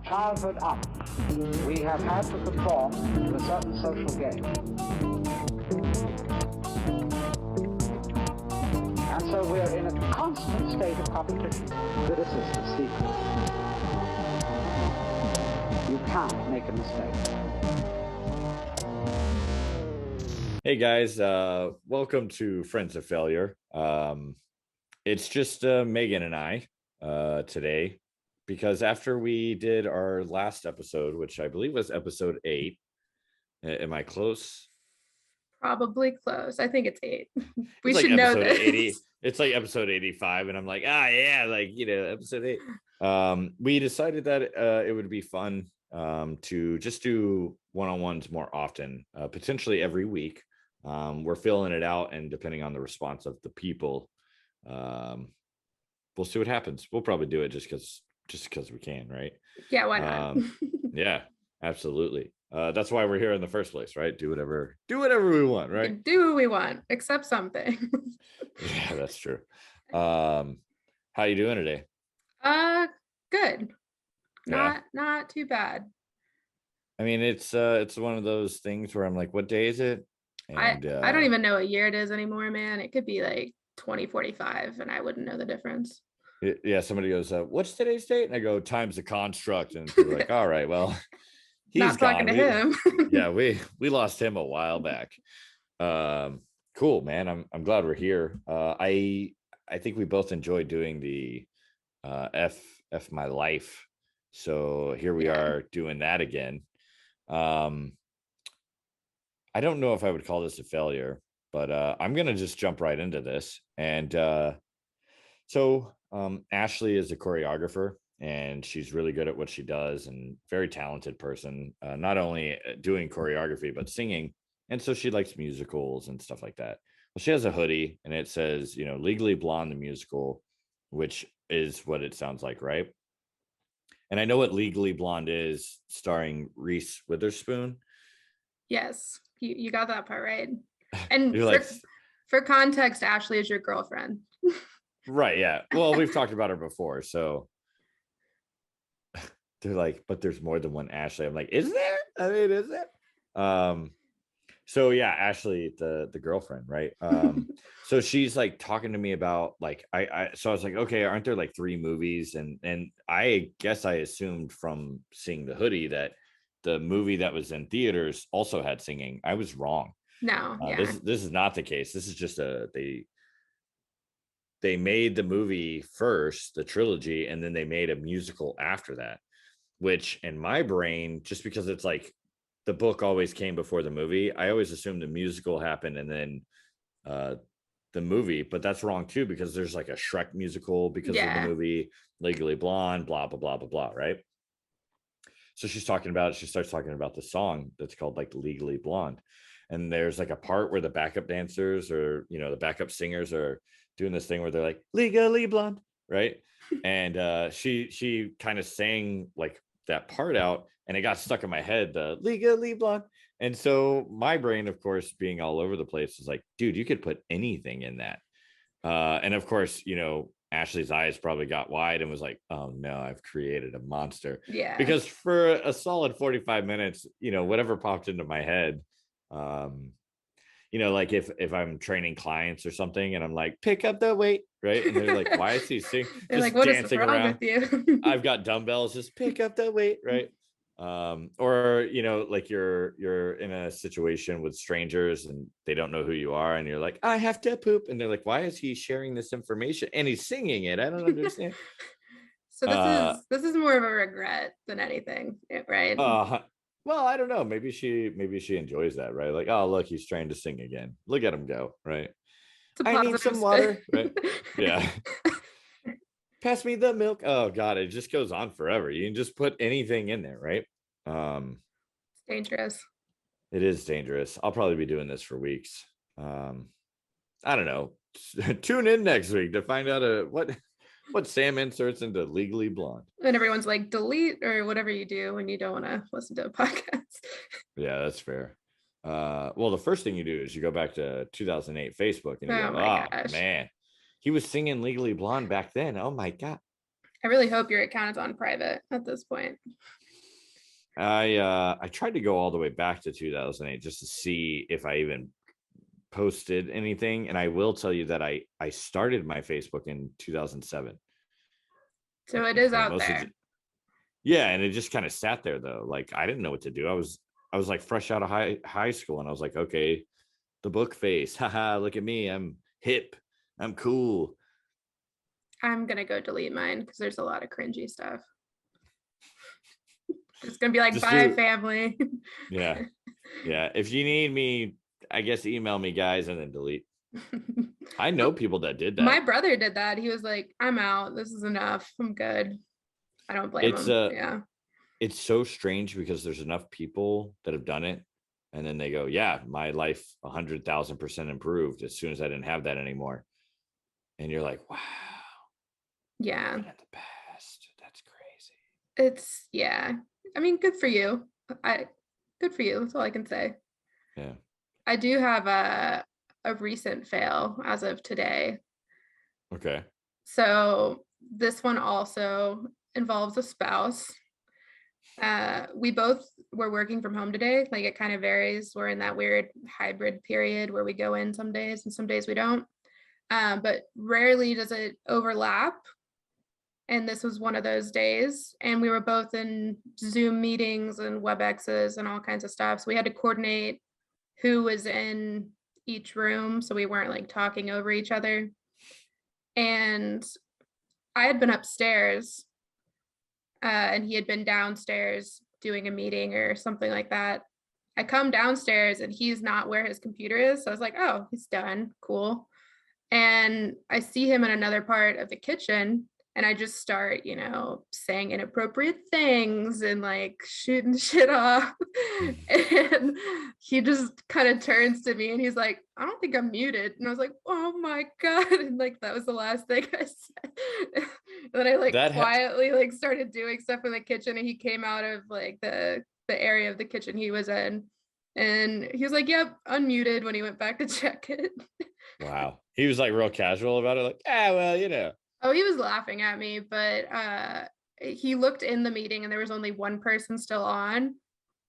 childhood up, we have had to conform to a certain social game. And so we're in a constant state of competition. Good assistance, secret. You can't make a mistake. Hey guys, welcome to Friends of Failure. It's just Megan and I today, because after we did our last episode, which I believe was episode 8, am I close? Probably close. I think it's 8. We It's should like know episode this. 80. It's like episode 85, and I'm like, episode 8. We decided that it would be fun to just do one-on-ones more often, potentially every week. We're filling it out, and depending on the response of the people, we'll see what happens. We'll probably do it just because we can, right? Yeah, why not? Yeah, absolutely. That's why we're here in the first place, right? Do whatever we want, We right? can do what we want, except something. Yeah, that's true. How you doing today? Good. Yeah. Not too bad. I mean, it's one of those things where I'm like, what day is it? And I don't even know what year it is anymore, man. It could be like 2045 and I wouldn't know the difference. yeah, somebody goes, what's today's date? And I go, time's a construct. And people are like, all right, well, he's Not talking gone. to him. Yeah, we lost him a while back. Cool, man. I'm glad we're here. I think we both enjoyed doing the F my life. So here we are doing that again. I don't know if I would call this a failure, but I'm gonna just jump right into this. And so Ashley is a choreographer, and she's really good at what she does, and very talented person, not only doing choreography but singing. And so she likes musicals and stuff like that. Well, she has a hoodie and it says, Legally Blonde the musical, which is what it sounds like, right? And I know what Legally Blonde is, starring Reese Witherspoon. Yes, you got that part right. And You're for context, Ashley is your girlfriend. Right, yeah. Well, we've talked about her before, so they're like, but there's more than one Ashley. I'm like, is there? I mean, is it? So yeah, Ashley, the girlfriend, right? So she's like talking to me about like so I was like, okay, aren't there like 3 movies? And I guess I assumed from seeing the hoodie that the movie that was in theaters also had singing. I was wrong. No, yeah. This is not the case. This is just they made the movie first, the trilogy, and then they made a musical after that, which in my brain, just because it's like the book always came before the movie, I always assumed the musical happened and then the movie, but that's wrong too, because there's like a Shrek musical because of the movie, Legally Blonde, blah, blah, blah, blah, blah, right? So she starts talking about the song that's called like Legally Blonde. And there's like a part where the backup dancers or, the backup singers are doing this thing where they're like, Legally Blonde, right? And she kind of sang like that part out, and it got stuck in my head, the Legally Blonde. And so my brain, of course, being all over the place, was like, dude, you could put anything in that. And of course, Ashley's eyes probably got wide and was like, oh no, I've created a monster. Yeah. Because for a solid 45 minutes, whatever popped into my head, like if I'm training clients or something and I'm like, pick up the weight, right? And they're like, why is he singing? They're just like, what dancing is wrong around with you? I've got dumbbells, just pick up the weight, right? Or like you're in a situation with strangers and they don't know who you are, and you're like, I have to poop, and they're like, why is he sharing this information and he's singing it? I don't understand. So this is more of a regret than anything, right? Well, I don't know, maybe she enjoys that, right? Like, oh look, he's trying to sing again, look at him go, right? I need some water, right? Yeah. Pass me the milk. Oh god, it just goes on forever. You can just put anything in there, right? It's dangerous. It is dangerous. I'll probably be doing this for weeks. I don't know. Tune in next week to find out what Sam inserts into Legally Blonde. And everyone's like, delete or whatever you do when you don't want to listen to a podcast. Yeah, that's fair. Well, the first thing you do is you go back to 2008 Facebook and you go, gosh. man, he was singing Legally Blonde back then. Oh my god. I really hope your account is on private at this point. I tried to go all the way back to 2008 just to see if I even posted anything, and I will tell you that I started my Facebook in 2007. So it is And out there. yeah, and it just kind of sat there though. Like I didn't know what to do. I was like fresh out of high school, and I was like, okay, the book face. Haha, look at me. I'm hip. I'm cool. I'm gonna go delete mine because there's a lot of cringy stuff. It's gonna be like, Just bye, do. family. Yeah. Yeah. If you need me, I guess email me, guys, and then delete. I know people that did that. My brother did that. He was like, I'm out. This is enough. I'm good. I don't blame him. Yeah. It's so strange because there's enough people that have done it, and then they go, yeah, my life 100,000% improved as soon as I didn't have that anymore. And you're like, wow. Yeah. At the past. That's crazy. It's, yeah. I mean, good for you. Good for you. That's all I can say. Yeah. I do have a recent fail as of today. Okay. So this one also involves a spouse. We both were working from home today. Like it kind of varies. We're in that weird hybrid period where we go in some days and some days we don't. But rarely does it overlap. And this was one of those days. And we were both in Zoom meetings and WebExes and all kinds of stuff. So we had to coordinate who was in each room. So we weren't like talking over each other. And I had been upstairs and he had been downstairs doing a meeting or something like that. I come downstairs and he's not where his computer is. So I was like, oh, he's done. Cool. And I see him in another part of the kitchen and I just start, saying inappropriate things and like shooting shit off. And he just kind of turns to me and he's like, I don't think I'm muted. And I was like, oh my God. And like, that was the last thing I said. And then I like quietly like started doing stuff in the kitchen and he came out of like the area of the kitchen he was in. And he was like, yep, unmuted when he went back to check it. Wow. He was like real casual about it. Like, well. Oh, he was laughing at me, but he looked in the meeting and there was only one person still on.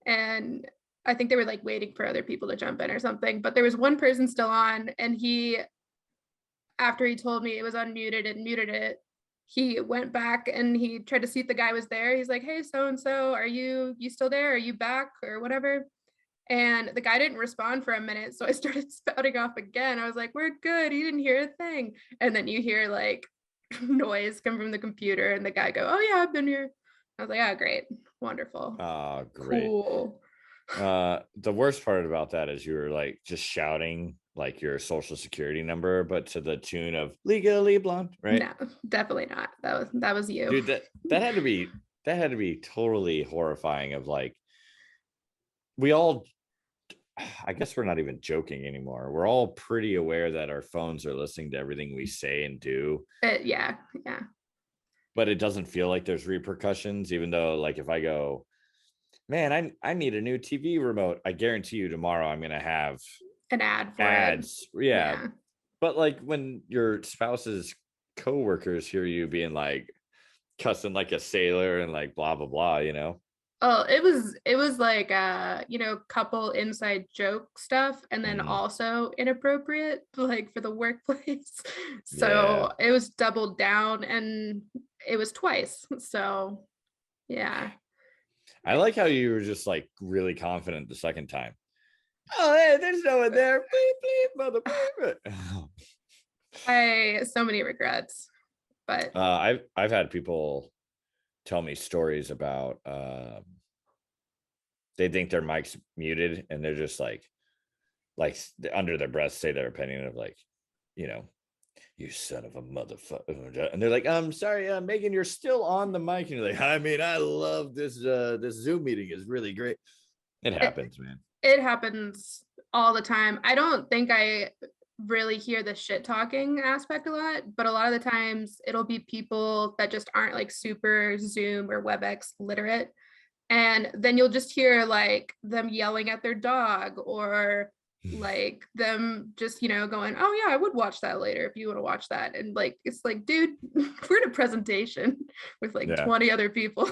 And I think they were like waiting for other people to jump in or something, but there was one person still on. And he, after he told me it was unmuted and muted it, he went back and he tried to see if the guy was there. He's like, hey, so-and-so, are you still there? Are you back or whatever? And the guy didn't respond for a minute. So I started spouting off again. I was like, we're good. He didn't hear a thing. And then you hear like noise come from the computer and the guy go, oh yeah, I've been here. I was like, oh, great. Wonderful. Oh, great. Cool. The worst part about that is you were like just shouting like your social security number, but to the tune of Legally Blonde, right? No, definitely not. That was you. Dude, that had to be totally horrifying of like, we all, I guess we're not even joking anymore. We're all pretty aware that our phones are listening to everything we say and do. Yeah. But it doesn't feel like there's repercussions, even though like if I go, man, I need a new TV remote, I guarantee you tomorrow I'm going to have an ad for ads. it. Yeah. But like when your spouse's coworkers hear you being like cussing like a sailor and like blah, blah, blah, Oh, it was like couple inside joke stuff and then also inappropriate like for the workplace. So it was doubled down and it was twice. So yeah. I like how you were just like really confident the second time. Oh, hey, there's no one there. Bleep, bleep, mother. So many regrets. But I've had people tell me stories about they think their mic's muted and they're just like under their breath say their opinion of like, you son of a motherfucker, and they're like, I'm sorry, Megan, you're still on the mic, and you're like, I mean, I love this Zoom meeting is really great. It happens, man. It happens all the time. I don't think I really hear the shit talking aspect a lot, but a lot of the times it'll be people that just aren't like super Zoom or WebEx literate. And then you'll just hear like them yelling at their dog or like them just, going, oh yeah, I would watch that later if you want to watch that. And like, it's like, dude, we're in a presentation with like Yeah. 20 other people.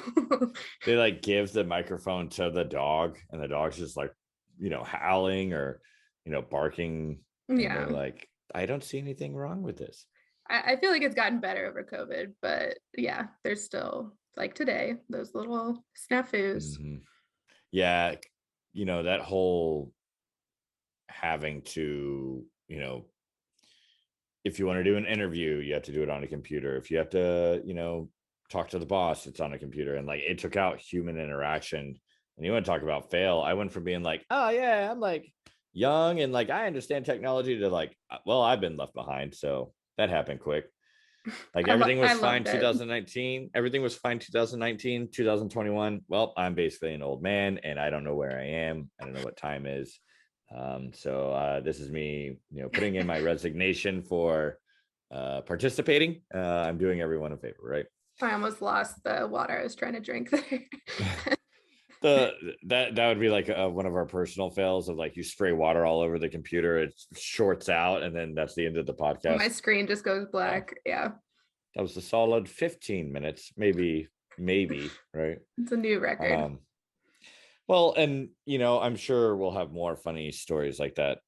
They like give the microphone to the dog, and the dog's just like, howling or, barking. And Yeah. they're like, I don't see anything wrong with this. I feel like it's gotten better over COVID, but yeah, there's still like today, those little snafus. Mhm. Yeah. That whole having to, if you want to do an interview, you have to do it on a computer. If you have to, talk to the boss, it's on a computer. And like it took out human interaction. And you want to talk about fail. I went from being like, oh yeah, I'm like young and like I understand technology to like, well, I've been left behind. So that happened quick. Like everything was I fine loved it. 2019. Everything was fine 2019, 2021. Well, I'm basically an old man and I don't know where I am. I don't know what time is. So this is me, putting in my resignation for participating. I'm doing everyone a favor, right? I almost lost the water I was trying to drink there. That would be like one of our personal fails of like you spray water all over the computer, it shorts out, and then that's the end of the podcast. My screen just goes black. Yeah. That was a solid 15 minutes, maybe, right? It's a new record. Well, and I'm sure we'll have more funny stories like that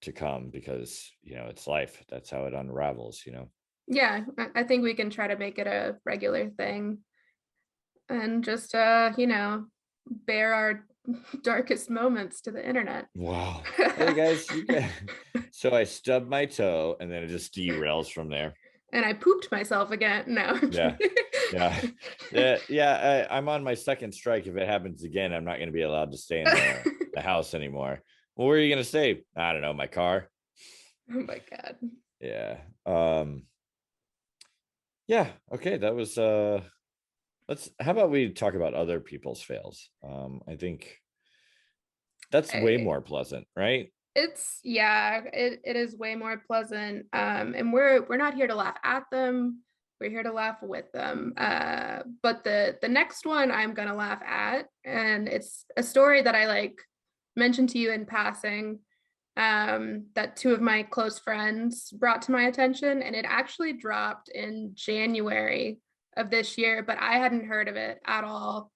to come because it's life. That's how it unravels. Yeah, I think we can try to make it a regular thing and just bear our darkest moments to the internet. Wow. Hey guys, so I stubbed my toe and then it just derails from there. And I pooped myself again. No. Yeah. I'm on my second strike. If it happens again, I'm not going to be allowed to stay in the house anymore. Well, where are you going to stay? I don't know, my car. Oh my God. Yeah. Yeah. Okay. That was how about we talk about other people's fails? I think that's way more pleasant, right? It is way more pleasant. And we're not here to laugh at them. We're here to laugh with them. But the next one I'm gonna laugh at, and it's a story that I like mentioned to you in passing, that two of my close friends brought to my attention, and it actually dropped in January of this year, but I hadn't heard of it at all.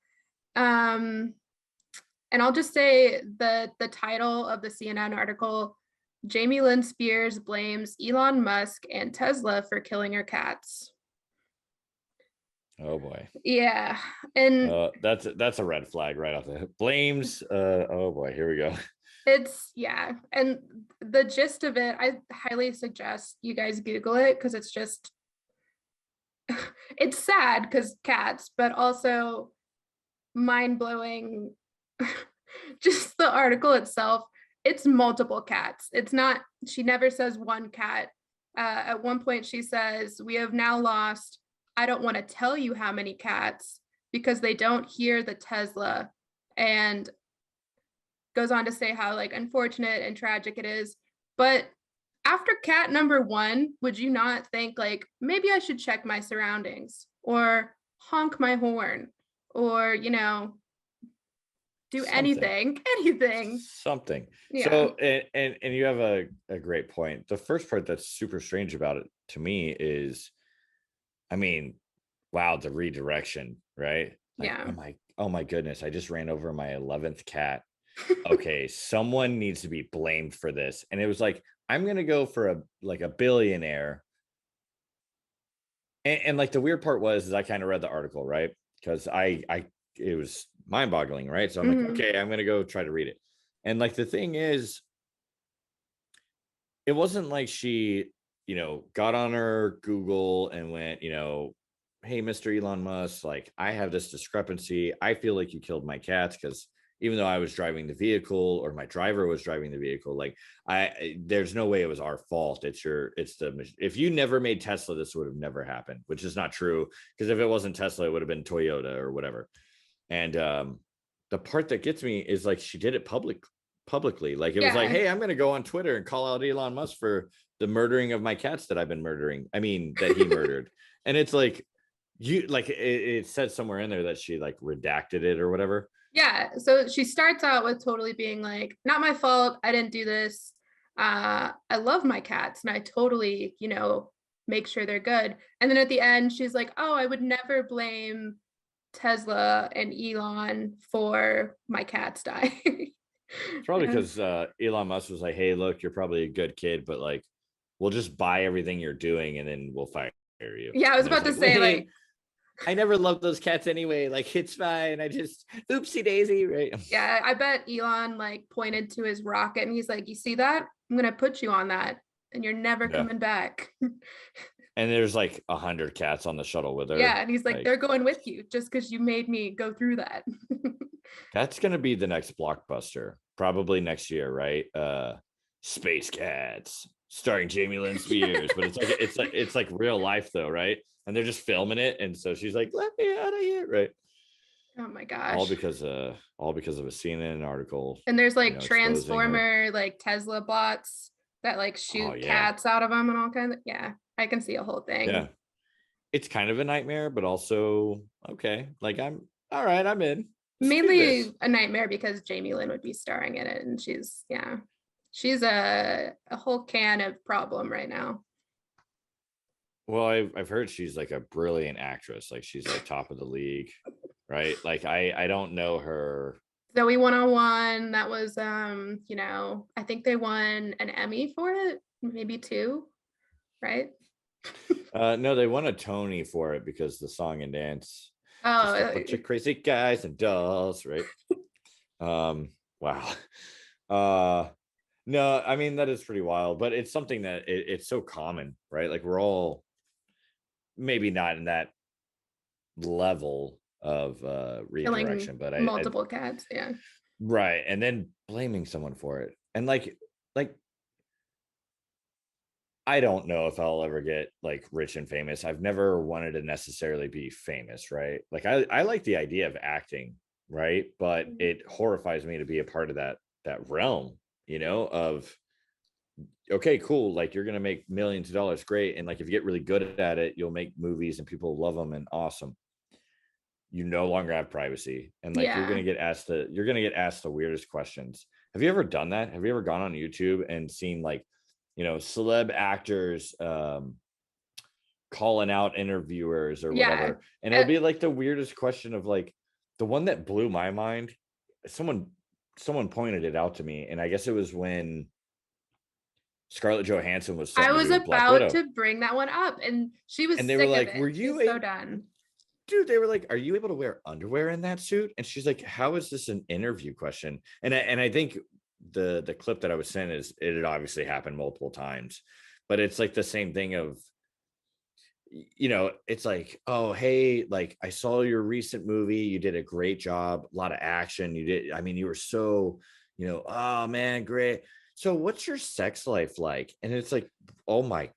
And I'll just say the title of the CNN article, Jamie Lynn Spears blames Elon Musk and Tesla for killing her cats. Oh boy. Yeah. And that's a red flag right off the hip. Blames. Oh boy, here we go. And the gist of it, I highly suggest you guys Google it because it's just, it's sad because cats, but also mind-blowing. Just the article itself, it's multiple cats. It's not, she never says one cat. At one point she says, we have now lost, I don't want to tell you how many cats because they don't hear the Tesla, and goes on to say how like unfortunate and tragic it is. But after cat number one, would you not think like, maybe I should check my surroundings or honk my horn or, do anything. Something. Yeah. So, and you have a great point. The first part that's super strange about it to me is, I mean, wow, the redirection, right? Like, Yeah. oh my goodness, I just ran over my 11th cat. Okay, someone needs to be blamed for this. And it was like, I'm gonna go for a billionaire. And like the weird part was I kind of read the article, right? Because it was mind-boggling, right? So I'm like, okay, I'm gonna go try to read it. And like the thing is, it wasn't like she, got on her Google and went, hey, Mr. Elon Musk, like I have this discrepancy. I feel like you killed my cats because even though I was driving the vehicle or my driver was driving the vehicle, like there's no way it was our fault. If you never made Tesla, this would have never happened, which is not true. Because if it wasn't Tesla, it would have been Toyota or whatever. And the part that gets me is like she did it publicly. Like it was like, hey, I'm going to go on Twitter and call out Elon Musk for the murdering of my cats that I've been murdering. I mean, that he murdered. And it's like, it said somewhere in there that she like redacted it or whatever. Yeah. So she starts out with totally being like, not my fault. I didn't do this. I love my cats and I totally, make sure they're good. And then at the end, she's like, oh, I would never blame Tesla and Elon for my cats dying. It's probably because Elon Musk was like, hey, look, you're probably a good kid, but like, we'll just buy everything you're doing and then we'll fire you. Yeah, I was And about to like, say, wait, like, I never loved those cats anyway. Like, it's fine. I just oopsie daisy, right? yeah, I bet Elon like pointed to his rocket and he's like, you see that? I'm gonna put you on that and you're never Yeah. coming back. And there's like 100 cats on the shuttle with her. Yeah, and he's like, they're going with you just because you made me go through that. That's gonna be the next blockbuster, probably next year, right? Space Cats, starring Jamie Lynn Spears, but it's like real life though, right? And they're just filming it, and so she's like, "Let me out of here," right? Oh my gosh. All because of a CNN article. And there's like exposing her. Transformer, like Tesla bots that like shoot cats out of them and all kinds of, yeah, I can see a whole thing. Yeah. It's kind of a nightmare, but also okay. Like I'm all right, I'm in. Mainly a nightmare because Jamie Lynn would be starring in it, and she's a whole can of problem right now. Well, I've heard she's like a brilliant actress. Like she's like top of the league, right? Like I don't know her. Zoe 101, that was I think they won an Emmy for it, maybe 2, right? No, they won a Tony for it because the song and dance. Oh, just a bunch of crazy guys and dolls, right? Wow. No, I mean that is pretty wild, but it's something that it's so common, right? Like we're all maybe not in that level of redirection, but multiple cats, yeah. Right. And then blaming someone for it. And like I don't know if I'll ever get like rich and famous. I've never wanted to necessarily be famous, right? Like I like the idea of acting, right? But it horrifies me to be a part of that realm, of okay, cool. Like you're gonna make millions of dollars, great. And like if you get really good at it, you'll make movies and people love them and awesome. You no longer have privacy. And like you're gonna get asked the weirdest questions. Have you ever done that? Have you ever gone on YouTube and seen like celeb actors calling out interviewers or whatever, and it'll be like the weirdest question of like the one that blew my mind. Someone pointed it out to me, and I guess it was when Scarlett Johansson was I was about to bring that one up, and she was, and they were like, "Were you so done?" Dude, they were like, "Are you able to wear underwear in that suit?" And she's like, "How is this an interview question?" And I think the clip that I was sent is it had obviously happened multiple times, but it's like the same thing of it's like, oh hey, like I saw your recent movie, you did a great job, a lot of action, you were so oh man, great. So what's your sex life like? And it's like, oh my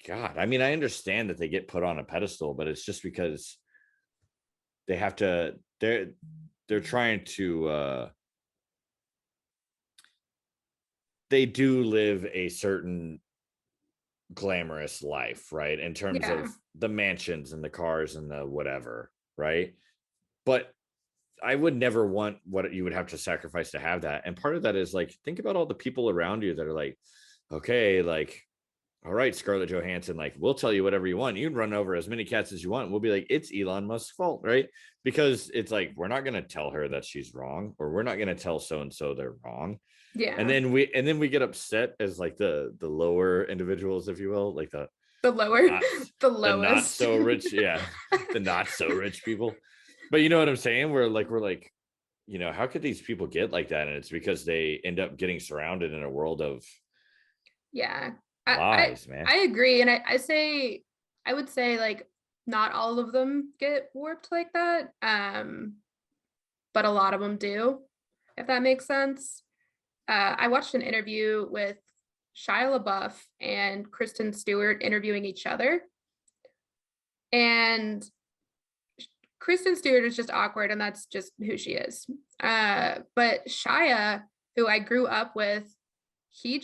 god, I mean, I understand that they get put on a pedestal, but it's just because they have to, they're trying to they do live a certain glamorous life, right? In terms of the mansions and the cars and the whatever, right? But I would never want what you would have to sacrifice to have that. And part of that is like, think about all the people around you that are like, okay, like, all right, Scarlett Johansson, like, we'll tell you whatever you want. You can run over as many cats as you want. We'll be like, it's Elon Musk's fault, right? Because it's like, we're not going to tell her that she's wrong, or we're not going to tell so-and-so they're wrong. Yeah. And then we get upset as like the lower individuals, if you will, like the lowest, the not so rich. Yeah. The not so rich people. But you know what I'm saying? We're like, how could these people get like that? And it's because they end up getting surrounded in a world of lies, man. I agree. And I would say like not all of them get warped like that. But a lot of them do, if that makes sense. I watched an interview with Shia LaBeouf and Kristen Stewart interviewing each other. And Kristen Stewart is just awkward, and that's just who she is. But Shia, who I grew up with, he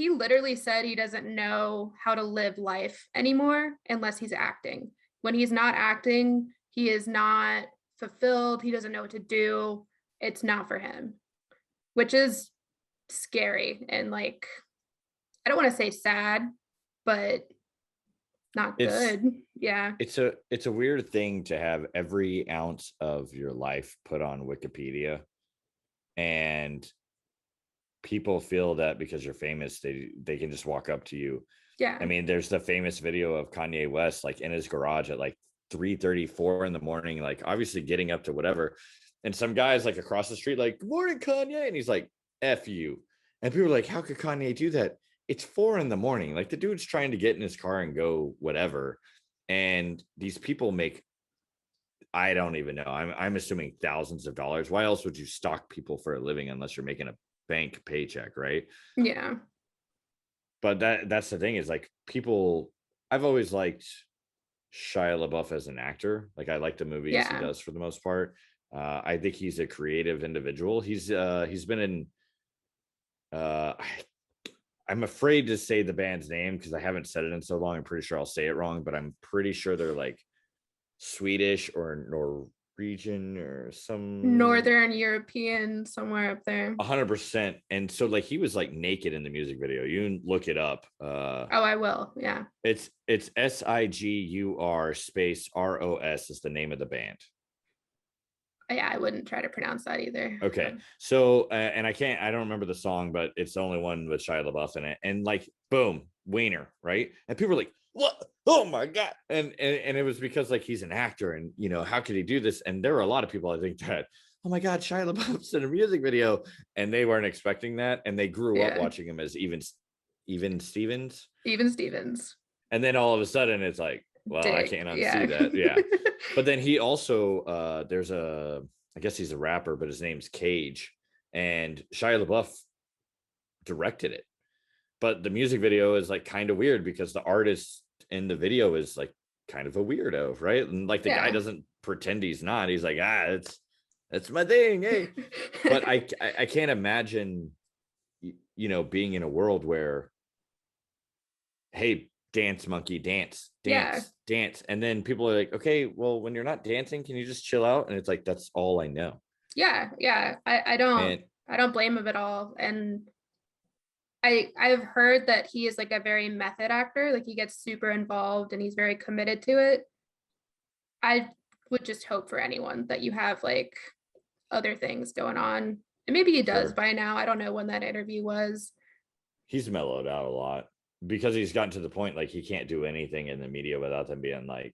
literally said he doesn't know how to live life anymore unless he's acting. When he's not acting, he is not fulfilled. He doesn't know what to do. It's not for him, which is scary and like, I don't want to say sad, but not It's good. Yeah. it's a weird thing to have every ounce of your life put on Wikipedia, and people feel that because you're famous, they can just walk up to you. Yeah. I mean, there's the famous video of Kanye West like in his garage at like 3:34 in the morning, like obviously getting up to whatever. And some guys like across the street, like, "Good morning, Kanye." And he's like, "F you." And people are like, "How could Kanye do that?" It's 4 in the morning. Like the dude's trying to get in his car and go whatever. And these people make, I don't even know. I'm assuming thousands of dollars. Why else would you stalk people for a living unless you're making a bank paycheck, right? Yeah. But that's the thing is like people, I've always liked Shia LaBeouf as an actor. Like I like the movies he Yeah. does for the most part. I think he's a creative individual. He's been in I'm afraid to say the band's name because I haven't said it in so long. I'm pretty sure I'll say it wrong, but I'm pretty sure they're like Swedish or Norwegian or some Northern European, somewhere up there. 100%. And so like he was like naked in the music video. You can look it up. Oh, I will. Yeah. It's SIGUR space ROS is the name of the band. Yeah, I wouldn't try to pronounce that either. Okay. So and I don't remember the song, but it's the only one with Shia LaBeouf in it. And like boom, wiener, right? And people were like, "What? Oh my God." And it was because like he's an actor and you know, how could he do this? And there were a lot of people I think that, "Oh my God, Shia LaBeouf's in a music video," and they weren't expecting that. And they grew up Yeah. watching him as even Stevens. Even Stevens. And then all of a sudden it's like, well, I Dick. can't Yeah. unsee that. Yeah. But then he also there's I guess he's a rapper, but his name's Cage. And Shia LaBeouf directed it. But the music video is like kind of weird because the artist in the video is like kind of a weirdo, right? And like the guy Yeah. doesn't pretend he's not. He's like, that's my thing. Hey. But I can't imagine you know being in a world where, hey, dance monkey, dance, Yeah. and then people are like, okay, well, when you're not dancing, can you just chill out? And it's like, that's all I know. Yeah. Yeah. And I don't blame him at all. And I've heard that he is like a very method actor. Like he gets super involved and he's very committed to it. I would just hope for anyone that you have like other things going on. And maybe he does Sure. by now. I don't know when that interview was. He's mellowed out a lot because he's gotten to the point like he can't do anything in the media without them being like,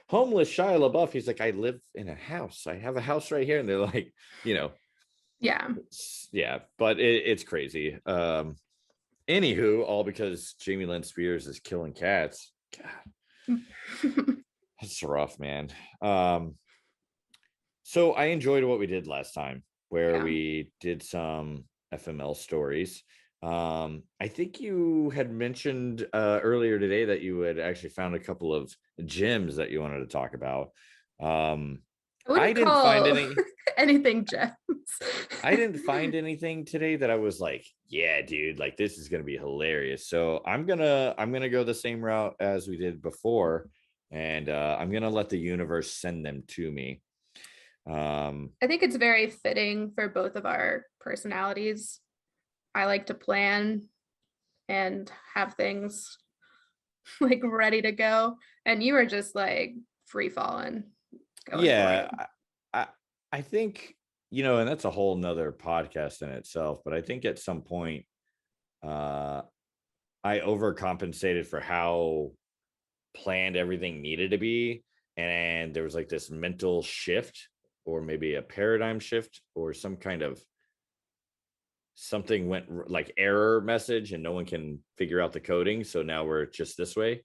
homeless Shia LaBeouf. He's like, I live in a house. I have a house right here. And they're like, you know, Yeah. yeah, but it's crazy. Anywho, all because Jamie Lynn Spears is killing cats. God, that's rough, man. So I enjoyed what we did last time, where Yeah. we did some FML stories. I think you had mentioned earlier today that you had actually found a couple of gems that you wanted to talk about. I wouldn't didn't call find any. anything gems. I didn't find anything today that I was like, yeah, dude, like this is gonna be hilarious. So I'm gonna go the same route as we did before, and I'm gonna let the universe send them to me. I think it's very fitting for both of our personalities. I like to plan and have things like ready to go. And you are just like free falling. Going for it. Yeah, I think, you know, and that's a whole nother podcast in itself, but I think at some point I overcompensated for how planned everything needed to be. And there was like this mental shift or maybe a paradigm shift or some kind of something went like error message and no one can figure out the coding. So now we're just this way.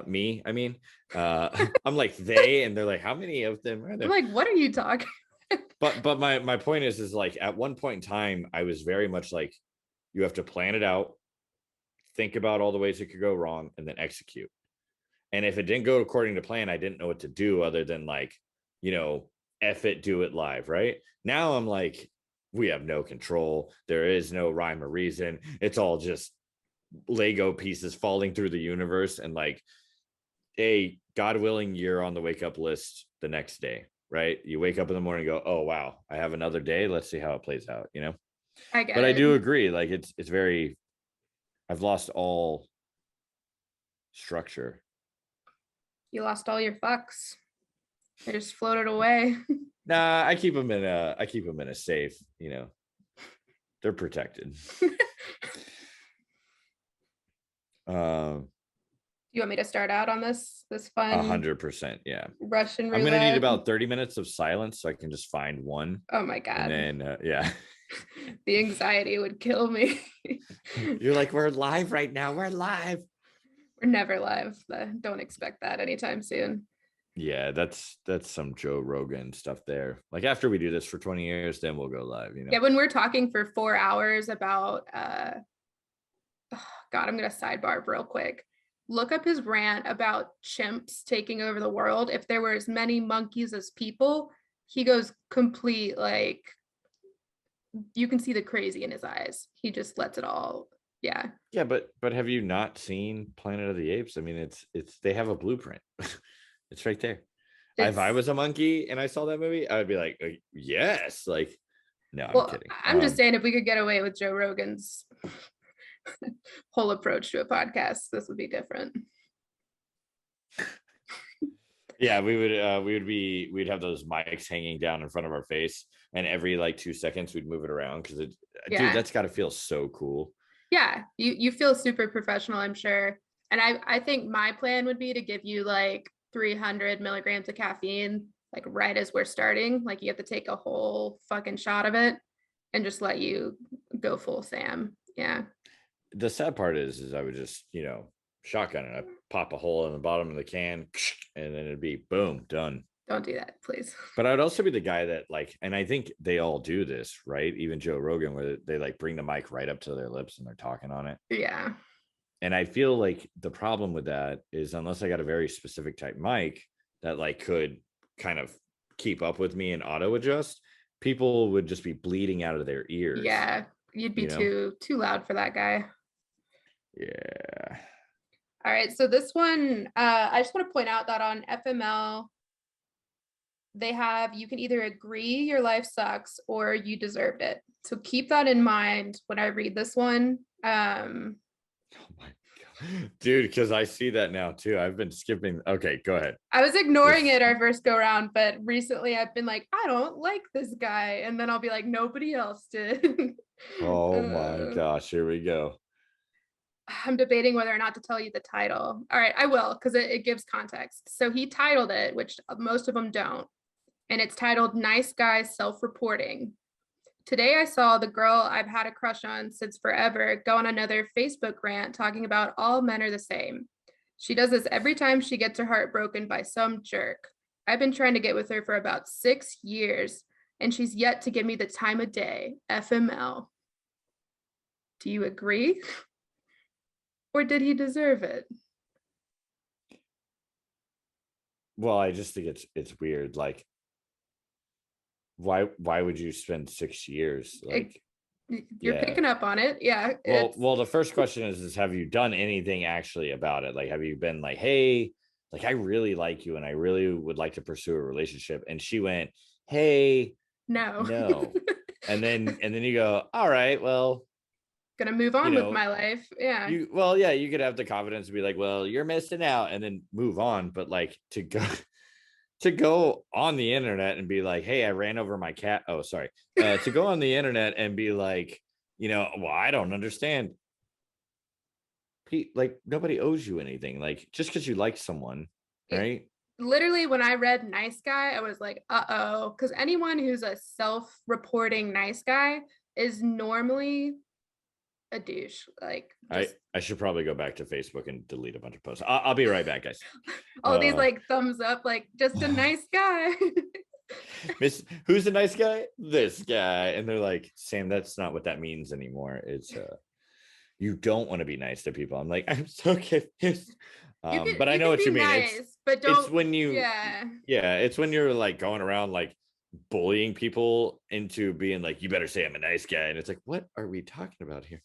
Me, I mean, I'm like they, and they're like, how many of them are I'm there? like, what are you talking? But my point is like at one point in time, I was very much like, you have to plan it out, think about all the ways it could go wrong, and then execute. And if it didn't go according to plan, I didn't know what to do other than like, you know, F it, do it live. Right now, I'm like, we have no control. There is no rhyme or reason. It's all just Lego pieces falling through the universe. And like, hey, God willing, you're on the wake up list the next day, right? You wake up in the morning and go, oh, wow, I have another day. Let's see how it plays out, you know? I get But I it. do agree. Like it's very, I've lost all structure. You lost all your fucks. They just floated away. Nah, I keep them in a safe, they're protected. Um, You want me to start out on this fun 100%. Yeah. Russian I'm gonna need roulette? about 30 minutes of silence so I can just find one. Oh my And God. then yeah. The anxiety would kill me. You're like, we're live right now. We're live. We're never live. Don't expect that anytime soon. Yeah, that's some Joe Rogan stuff there. Like after we do this for 20 years, then we'll go live, Yeah, when we're talking for 4 hours about God, I'm gonna sidebar real quick. Look up his rant about chimps taking over the world. If there were as many monkeys as people, he goes complete, like, you can see the crazy in his eyes. He just lets it all. Yeah. Yeah, but have you not seen Planet of the Apes? I mean, it's they have a blueprint. It's right there. If I was a monkey and I saw that movie, I would be like, yes. Like, no, I'm kidding. I'm just saying, if we could get away with Joe Rogan's whole approach to a podcast, this would be different. Yeah, we'd have those mics hanging down in front of our face, and every like 2 seconds we'd move it around because dude, that's got to feel so cool. Yeah, you feel super professional, I'm sure. And I think my plan would be to give you like 300 milligrams of caffeine, like right as we're starting. Like you have to take a whole fucking shot of it and just let you go full Sam. Yeah. The sad part is I would just, shotgun it. I pop a hole in the bottom of the can and then it'd be boom, done. Don't do that, please. But I'd also be the guy that like, and I think they all do this, right? Even Joe Rogan, where they like bring the mic right up to their lips and they're talking on it. Yeah. And I feel like the problem with that is unless I got a very specific type mic that like could kind of keep up with me and auto adjust, people would just be bleeding out of their ears. Yeah. You'd be too loud for that guy. Yeah. All right. So this one, I just want to point out that on FML, they have, you can either agree your life sucks or you deserved it. So keep that in mind when I read this one. Oh my God. Dude, because I see that now too. I've been skipping. Okay, go ahead. I was ignoring it our first go round, but recently I've been like, I don't like this guy. And then I'll be like, nobody else did. Oh my gosh, here we go. I'm debating whether or not to tell you the title. All right, I will, because it gives context. So he titled it, which most of them don't. And it's titled Nice Guy Self-Reporting. Today I saw the girl I've had a crush on since forever go on another Facebook rant talking about all men are the same. She does this every time she gets her heart broken by some jerk. I've been trying to get with her for about 6 years, and she's yet to give me the time of day. FML. Do you agree? Or did he deserve it? Well, I just think it's weird. Like, why would you spend 6 years? Like, you're picking up on it. Yeah. Well, the first question is have you done anything actually about it? Like, have you been like, hey, like I really like you and I really would like to pursue a relationship? And she went, hey, no. And then you go, all right, well, gonna move on with my life. Yeah. You could have the confidence to be like, well, you're missing out, and then move on. But like to go on the internet and be like, hey, I ran over my cat. Oh, sorry. To go on the internet and be like, well, I don't understand. Like nobody owes you anything. Like just because you like someone, right? Literally, when I read nice guy, I was like, uh-oh, because anyone who's a self-reporting nice guy is normally a douche. Like I should probably go back to Facebook and delete a bunch of posts. I'll be right back, guys. All these like thumbs up, like just a nice guy. Who's a nice guy? This guy. And they're like, Sam, that's not what that means anymore. It's you don't want to be nice to people. I'm like, I'm so confused. But I know what you mean. Nice, but don't. It's when you it's when you're like going around like bullying people into being like, you better say I'm a nice guy. And it's like, what are we talking about here?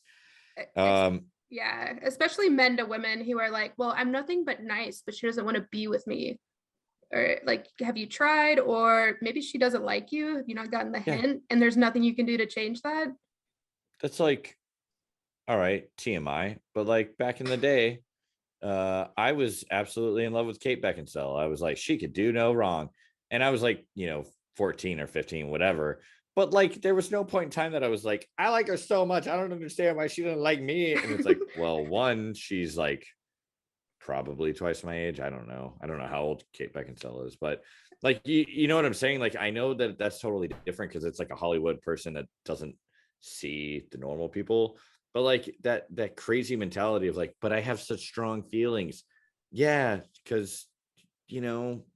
Yeah, especially men to women who are like, well, I'm nothing but nice, but she doesn't want to be with me. Or like, have you tried? Or maybe she doesn't like you. Have you not gotten the hint? And there's nothing you can do to change that. that's like, all right, TMI, but like back in the day, I was absolutely in love with Kate Beckinsale. I was like, she could do no wrong. And I was like, 14 or 15, whatever. But like, there was no point in time that I was like, I like her so much. I don't understand why she didn't like me. And it's like, well, one, she's like probably twice my age. I don't know. I don't know how old Kate Beckinsale is, but like, you know what I'm saying? Like, I know that that's totally different because it's like a Hollywood person that doesn't see the normal people, but like that crazy mentality of like, but I have such strong feelings. Yeah, because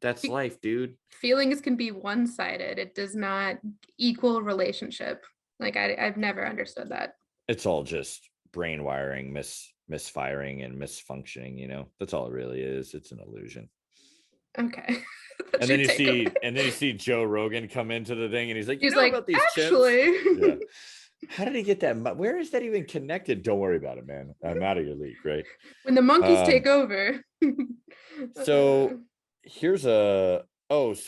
that's life, dude. Feelings can be one-sided. It does not equal relationship. Like I've never understood that. It's all just brain wiring, misfiring and misfunctioning. That's all it really is. It's an illusion. Okay. And then you see Joe Rogan come into the thing and he's like, He's like, about these actually. chimps? Yeah. How did he get that? Where is that even connected? Don't worry about it, man. I'm out of your league, right? When the monkeys take over. So here's so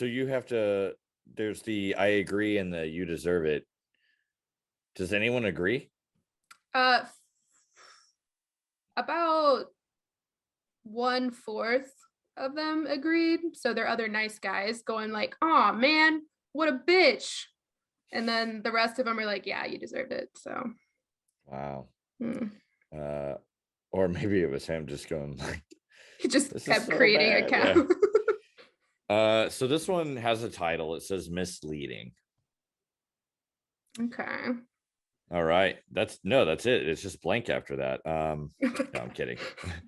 you have to, there's the I agree and the you deserve it. Does anyone agree? About 1/4 of them agreed. So there are other nice guys going like, oh man, what a bitch. And then the rest of them are like, yeah, you deserved it. So wow. Or maybe it was him just going like, he just kept creating accounts. Yeah. So this one has a title. It says misleading. Okay. All right. That's it. It's just blank after that. No, I'm kidding.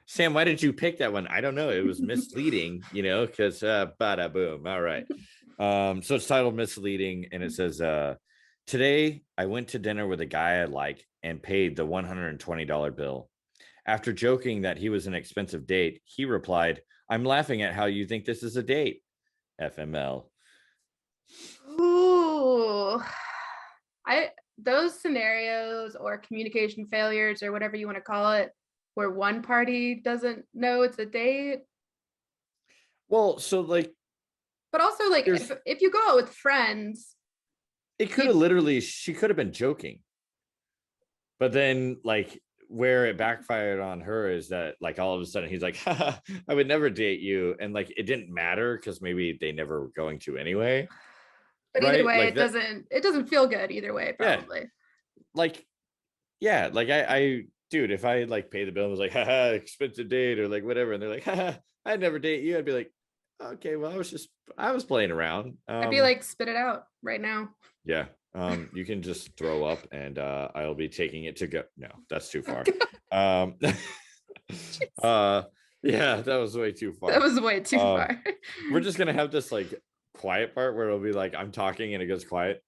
Sam, why did you pick that one? I don't know. It was misleading, because bada boom. All right. So it's titled Misleading, and it says, today I went to dinner with a guy I like and paid the $120 bill. After joking that he was an expensive date, he replied, I'm laughing at how you think this is a date. FML. Ooh. Those scenarios or communication failures or whatever you want to call it, where one party doesn't know it's a date. Well, so like, but also like if you go out with friends, it could have literally, she could have been joking. But then like where it backfired on her is that like all of a sudden he's like, I would never date you. And like it didn't matter because maybe they never were going to anyway. But either way, like it doesn't feel good either way, probably. Yeah. Like, yeah, like I dude, if I like pay the bill and was like, haha, expensive date or like whatever, and they're like, haha, I'd never date you, I'd be like, okay, well, I was playing around. I'd be like, spit it out right now. Yeah. You can just throw up and I'll be taking it to go. No, that's too far. Yeah, that was way too far. That was way too far. We're just gonna have this like quiet part where it'll be like I'm talking and it goes quiet.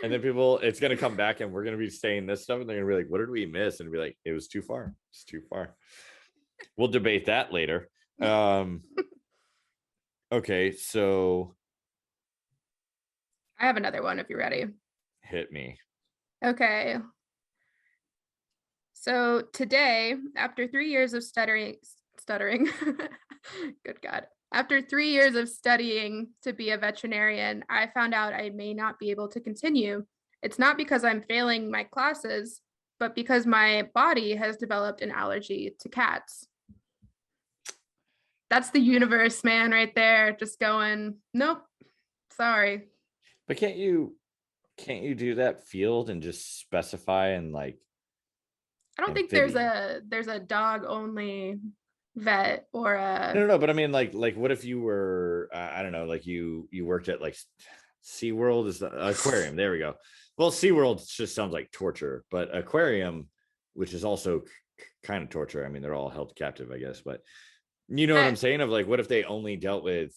And then it's gonna come back and we're gonna be saying this stuff and they're gonna be like, what did we miss? And be like, it was too far. It's too far. We'll debate that later. Okay, so I have another one if you're ready. Hit me. Okay. So today, after 3 years of stuttering, good God. After 3 years of studying to be a veterinarian, I found out I may not be able to continue. It's not because I'm failing my classes, but because my body has developed an allergy to cats. That's the universe, man, right there. Just going, nope, sorry. But can't you do that field and just specify and like, I don't think there's a dog only vet or a no, but I mean like what if you were I don't know, like you worked at like SeaWorld is the aquarium. There we go. Well, SeaWorld just sounds like torture, but aquarium, which is also kind of torture. I mean, they're all held captive, I guess, but you know what I'm saying? Of like, what if they only dealt with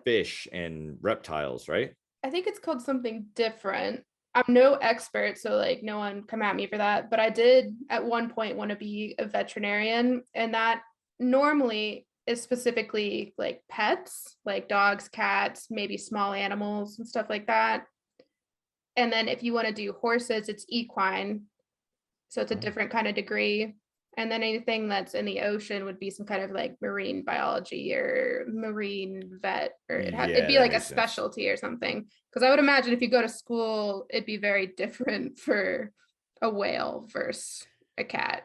fish and reptiles, right? I think it's called something different. I'm no expert, so like no one come at me for that. But I did at one point want to be a veterinarian, and that normally is specifically like pets, like dogs, cats, maybe small animals and stuff like that. And then if you want to do horses, it's equine. So it's a different kind of degree. And then anything that's in the ocean would be some kind of like marine biology or marine vet, or it'd be like a specialty or something. Because I would imagine if you go to school, it'd be very different for a whale versus a cat.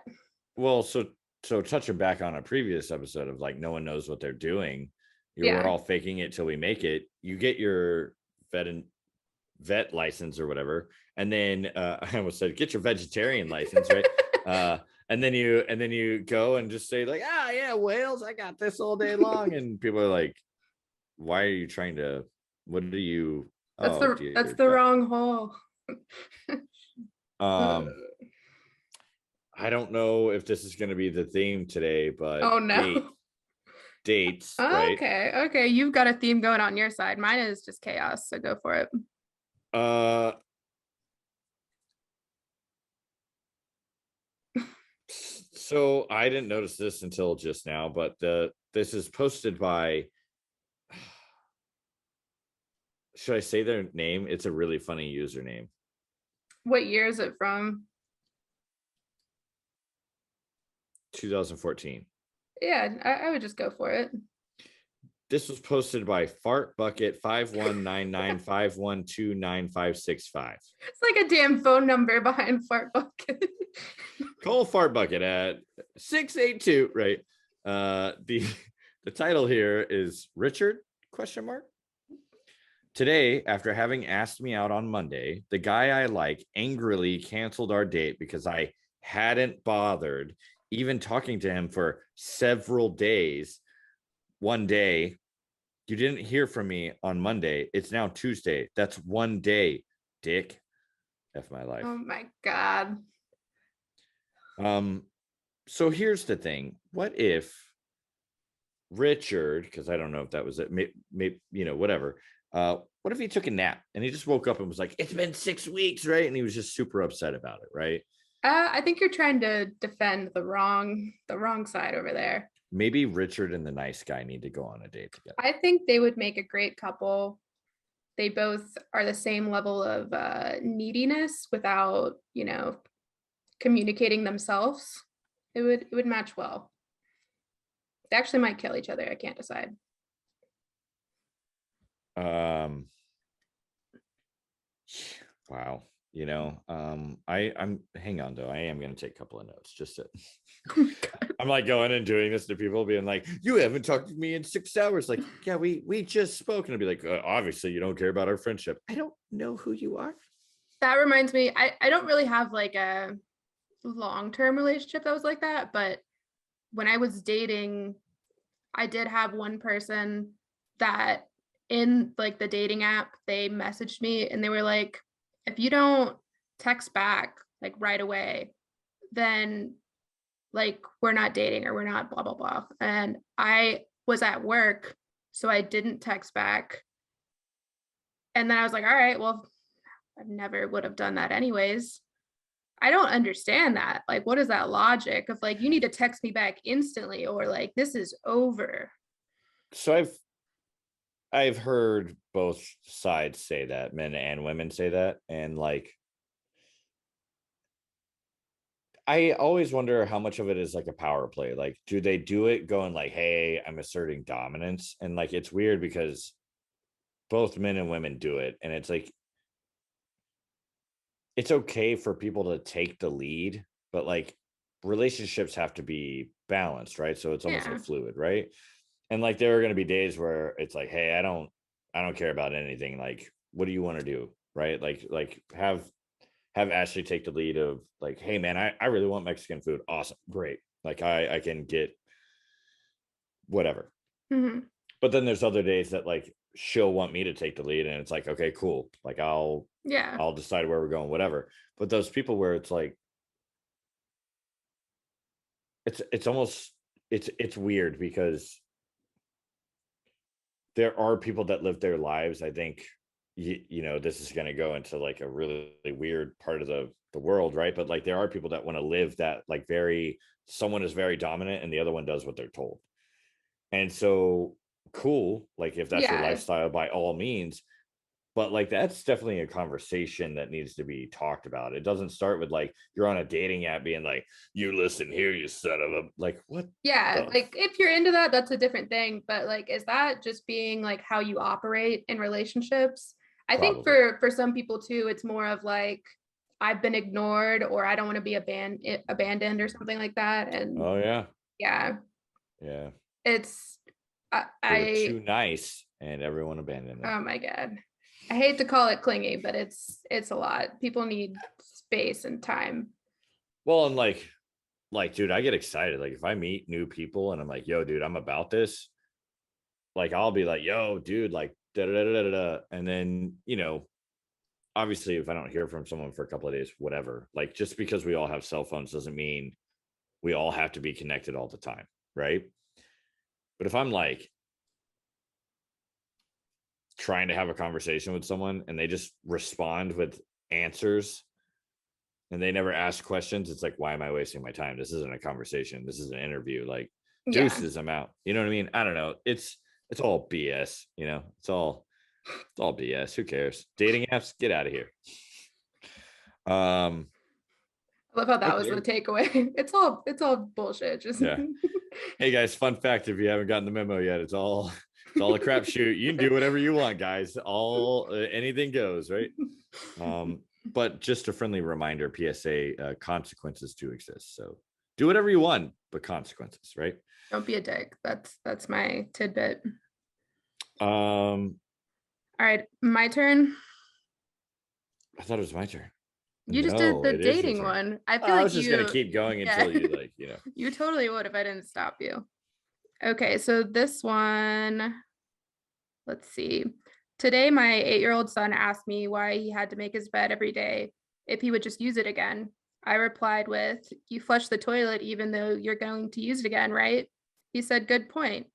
Well, so touching back on a previous episode of like no one knows what they're doing. We're Yeah. all faking it till we make it. You get your vet license or whatever, and then I almost said get your vegetarian license, right? And then you go and just say like, yeah, whales, I got this all day long, and people are like, why are you trying to? What are you? That's Oh, that's dear the God. wrong hole. I don't know if this is going to be the theme today, but Oh no. dates, right? Okay, you've got a theme going on your side. Mine is just chaos, so go for it. Uh, so I didn't notice this until just now, but this is posted by, should I say their name? It's a really funny username. What year is it from? 2014. Yeah, I would just go for it. This was posted by Fart Bucket 519951295565. It's like a damn phone number behind Fart Bucket. Call Fart Bucket at 682, right? The title here is Richard ? Today, after having asked me out on Monday, the guy I like angrily canceled our date because I hadn't bothered even talking to him for several days. One day, you didn't hear from me on Monday. It's now Tuesday. That's one day, dick. F my life. Oh my God. So here's the thing. What if Richard, because I don't know if that was it, maybe whatever. What if he took a nap and he just woke up and was like, it's been 6 weeks, right? And he was just super upset about it, right? I think you're trying to defend the wrong side over there. Maybe Richard and the nice guy need to go on a date together. I think they would make a great couple. They both are the same level of neediness without, communicating themselves. It would match well. They actually might kill each other. I can't decide. Wow. I'm hang on though. I am going to take a couple of notes just to I'm like going and doing this to people being like, you haven't talked to me in 6 hours. Like, yeah, we just spoke. And I'd be like, obviously you don't care about our friendship. I don't know who you are. That reminds me, I don't really have like a long-term relationship that was like that, but when I was dating, I did have one person that in like the dating app, they messaged me and they were like, if you don't text back like right away, then like we're not dating or we're not blah blah blah. And I was at work, so I didn't text back. And then I was like, all right, well, I never would have done that anyways. I don't understand that. Like, what is that logic of like, you need to text me back instantly or like, this is over? So I've heard both sides say that, men and women say that. And like, I always wonder how much of it is like a power play. Like, do they do it going like, hey, I'm asserting dominance? And like, it's weird because both men and women do it. And it's like, it's okay for people to take the lead, but like relationships have to be balanced, right? So it's almost like fluid, right? And like there are going to be days where it's like, hey, I don't care about anything. Like, what do you want to do? Right? Like have Ashley take the lead of like, hey man, I really want Mexican food. Awesome. Great. Like I can get whatever. Mm-hmm. But then there's other days that like she'll want me to take the lead and it's like, okay, cool. Like I'll decide where we're going, whatever. But those people where it's like, it's almost, it's weird because there are people that live their lives. I think, this is going to go into like a really weird part of the world, right? But like there are people that want to live that like someone is very dominant and the other one does what they're told. And so cool, like if that's your lifestyle, by all means. But like that's definitely a conversation that needs to be talked about. It doesn't start with like you're on a dating app being like, you listen here, you son of a, like what? Yeah, like if you're into that, that's a different thing. But like, is that just being like how you operate in relationships? I think for some people too, it's more of like, I've been ignored, or I don't want to be abandoned or something like that. And Oh yeah. yeah, Yeah. it's They were too nice and everyone abandoned them. oh my God. I hate to call it clingy, but it's a lot. People need space and time. Well, and like, dude, I get excited. Like if I meet new people and I'm like, yo, dude, I'm about this. Like I'll be like, yo, dude, like da da da da da da. And then, obviously if I don't hear from someone for a couple of days, whatever. Like just because we all have cell phones doesn't mean we all have to be connected all the time, right? But if I'm like trying to have a conversation with someone and they just respond with answers and they never ask questions, it's like, why am I wasting my time? This isn't a conversation. This is an interview. Like deuces, I'm out. You know what I mean? I don't know. It's all BS, it's all BS. Who cares? Dating apps, get out of here. I love how that was Okay. the takeaway. It's all bullshit. Just Yeah. Hey guys, fun fact, if you haven't gotten the memo yet, it's all a crapshoot. You can do whatever you want, guys. Anything goes, right? But just a friendly reminder, PSA, consequences do exist. So do whatever you want, but consequences, right? Don't be a dick. That's my tidbit. All right, my turn. I thought it was my turn. You just did the dating one. I feel like I was just gonna keep going until you You totally would if I didn't stop you. Okay, so this one, let's see. Today, my 8-year-old son asked me why he had to make his bed every day if he would just use it again. I replied with, "You flush the toilet even though you're going to use it again, right?" He said, "Good point."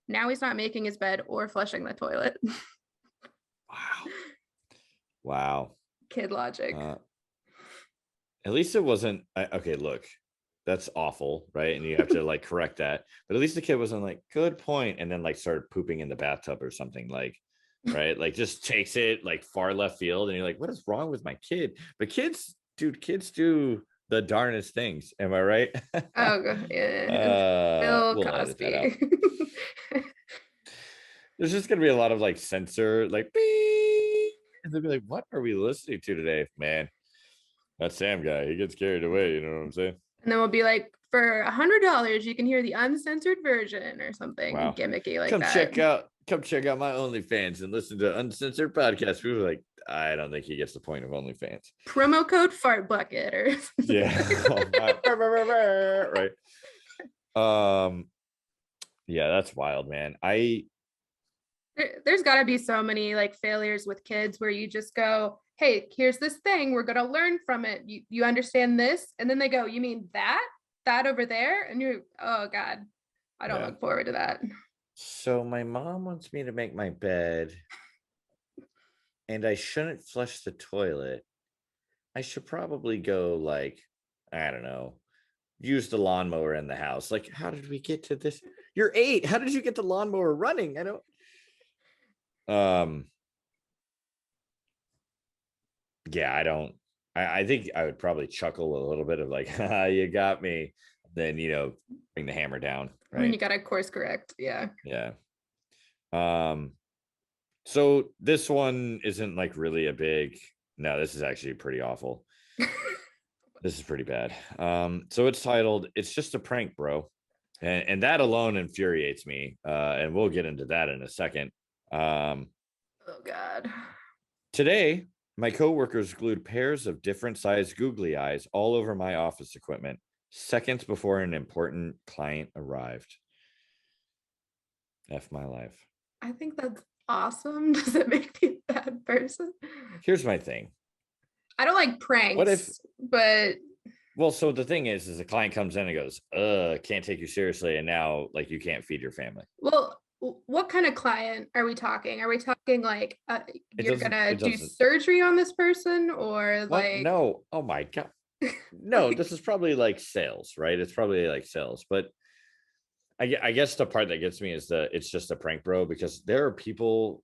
Now he's not making his bed or flushing the toilet. Wow. Kid logic. At least it wasn't okay. Look, that's awful, right? And you have to like correct that. But at least the kid wasn't like, good point, and then like started pooping in the bathtub or something, like, right? Like just takes it like far left field, and you're like, what is wrong with my kid? But kids do the darnest things. Am I right? Oh, yeah. Bill We'll edit that out. Cosby. There's just gonna be a lot of like censor, like beep, and they'll be like, what are we listening to today, man? That Sam guy, he gets carried away. You know what I'm saying? And then we'll be like, for $100, you can hear the uncensored version or something gimmicky like that. Come check out my OnlyFans and listen to uncensored podcasts. We were like, I don't think he gets the point of OnlyFans. Promo code fart bucket or yeah. Right. Yeah, that's wild, man. There's got to be so many like failures with kids where you just go, hey, here's this thing, we're going to learn from it. You understand this? And then they go, you mean that over there? And you're, oh God, I don't look forward to that. So my mom wants me to make my bed and I shouldn't flush the toilet. I should probably go like, I don't know, use the lawnmower in the house. Like, how did we get to this? You're 8. How did you get the lawnmower running? I don't. Yeah, I don't. I think I would probably chuckle a little bit of like, you got me. Then bring the hammer down. Right. And you got to course correct. Yeah. Yeah. So this one isn't like really a big. No, this is actually pretty awful. This is pretty bad. So it's titled, "It's Just a Prank, Bro." And that alone infuriates me. And we'll get into that in a second. Oh God. Today, my coworkers glued pairs of different sized googly eyes all over my office equipment, seconds before an important client arrived. F my life. I think that's awesome. Does it make me a bad person? Here's my thing. I don't like pranks, but well, so the thing is a client comes in and goes, can't take you seriously, and now like you can't feed your family. Well, what kind of client are we talking? Are we talking like you're gonna do surgery on this person, or what? Like no? Oh my God. No, this is probably like sales, right? It's probably like sales, but I guess the part that gets me is it's just a prank, bro, because there are people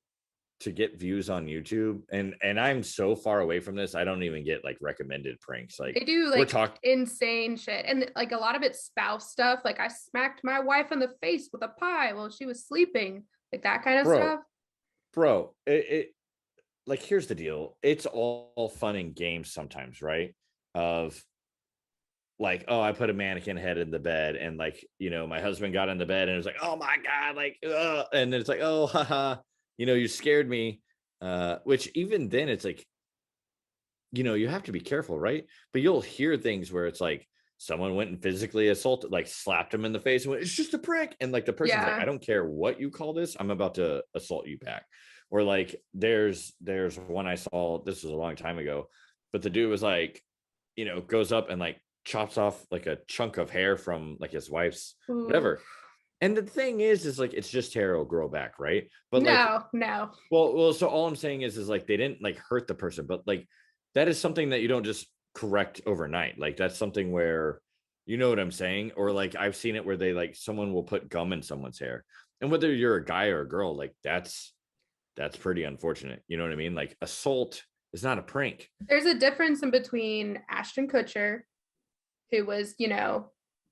to get views on YouTube, and I'm so far away from this, I don't even get like recommended pranks. Like they do like insane shit, and like a lot of it's spouse stuff. Like I smacked my wife in the face with a pie while she was sleeping, like that kind of stuff. Bro, like, here's the deal. It's all fun and games sometimes, right? Of like, oh, I put a mannequin head in the bed, and like, my husband got in the bed and it was like, oh my God, like, and then it's like, oh, haha, you scared me. Which even then it's like, you have to be careful, right? But you'll hear things where it's like someone went and physically assaulted, like slapped him in the face and went, it's just a prank. And like the person's like, Yeah. I don't care what you call this, I'm about to assault you back. Or like there's one I saw, this was a long time ago, but the dude was like, goes up and like chops off like a chunk of hair from like his wife's Ooh. whatever. And the thing is like, it's just hair will grow back, right? But like, no. well, so all I'm saying is like they didn't like hurt the person, but like that is something that you don't just correct overnight. Like that's something where, you know what I'm saying? Or like I've seen it where they like someone will put gum in someone's hair. And whether you're a guy or a girl, like that's pretty unfortunate. You know what I mean? Like assault is not a prank. There's a difference in between Ashton Kutcher, who was,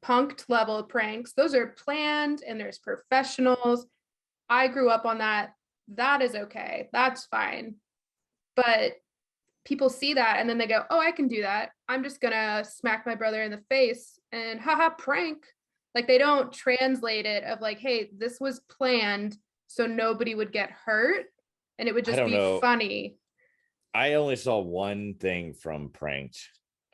punked level pranks. Those are planned, and there's professionals. I grew up on that. That is okay. That's fine. But people see that and then they go, oh, I can do that. I'm just gonna smack my brother in the face and haha, prank. Like they don't translate it of like, hey, this was planned so nobody would get hurt and it would I just don't be know. funny. I only saw one thing from Pranked,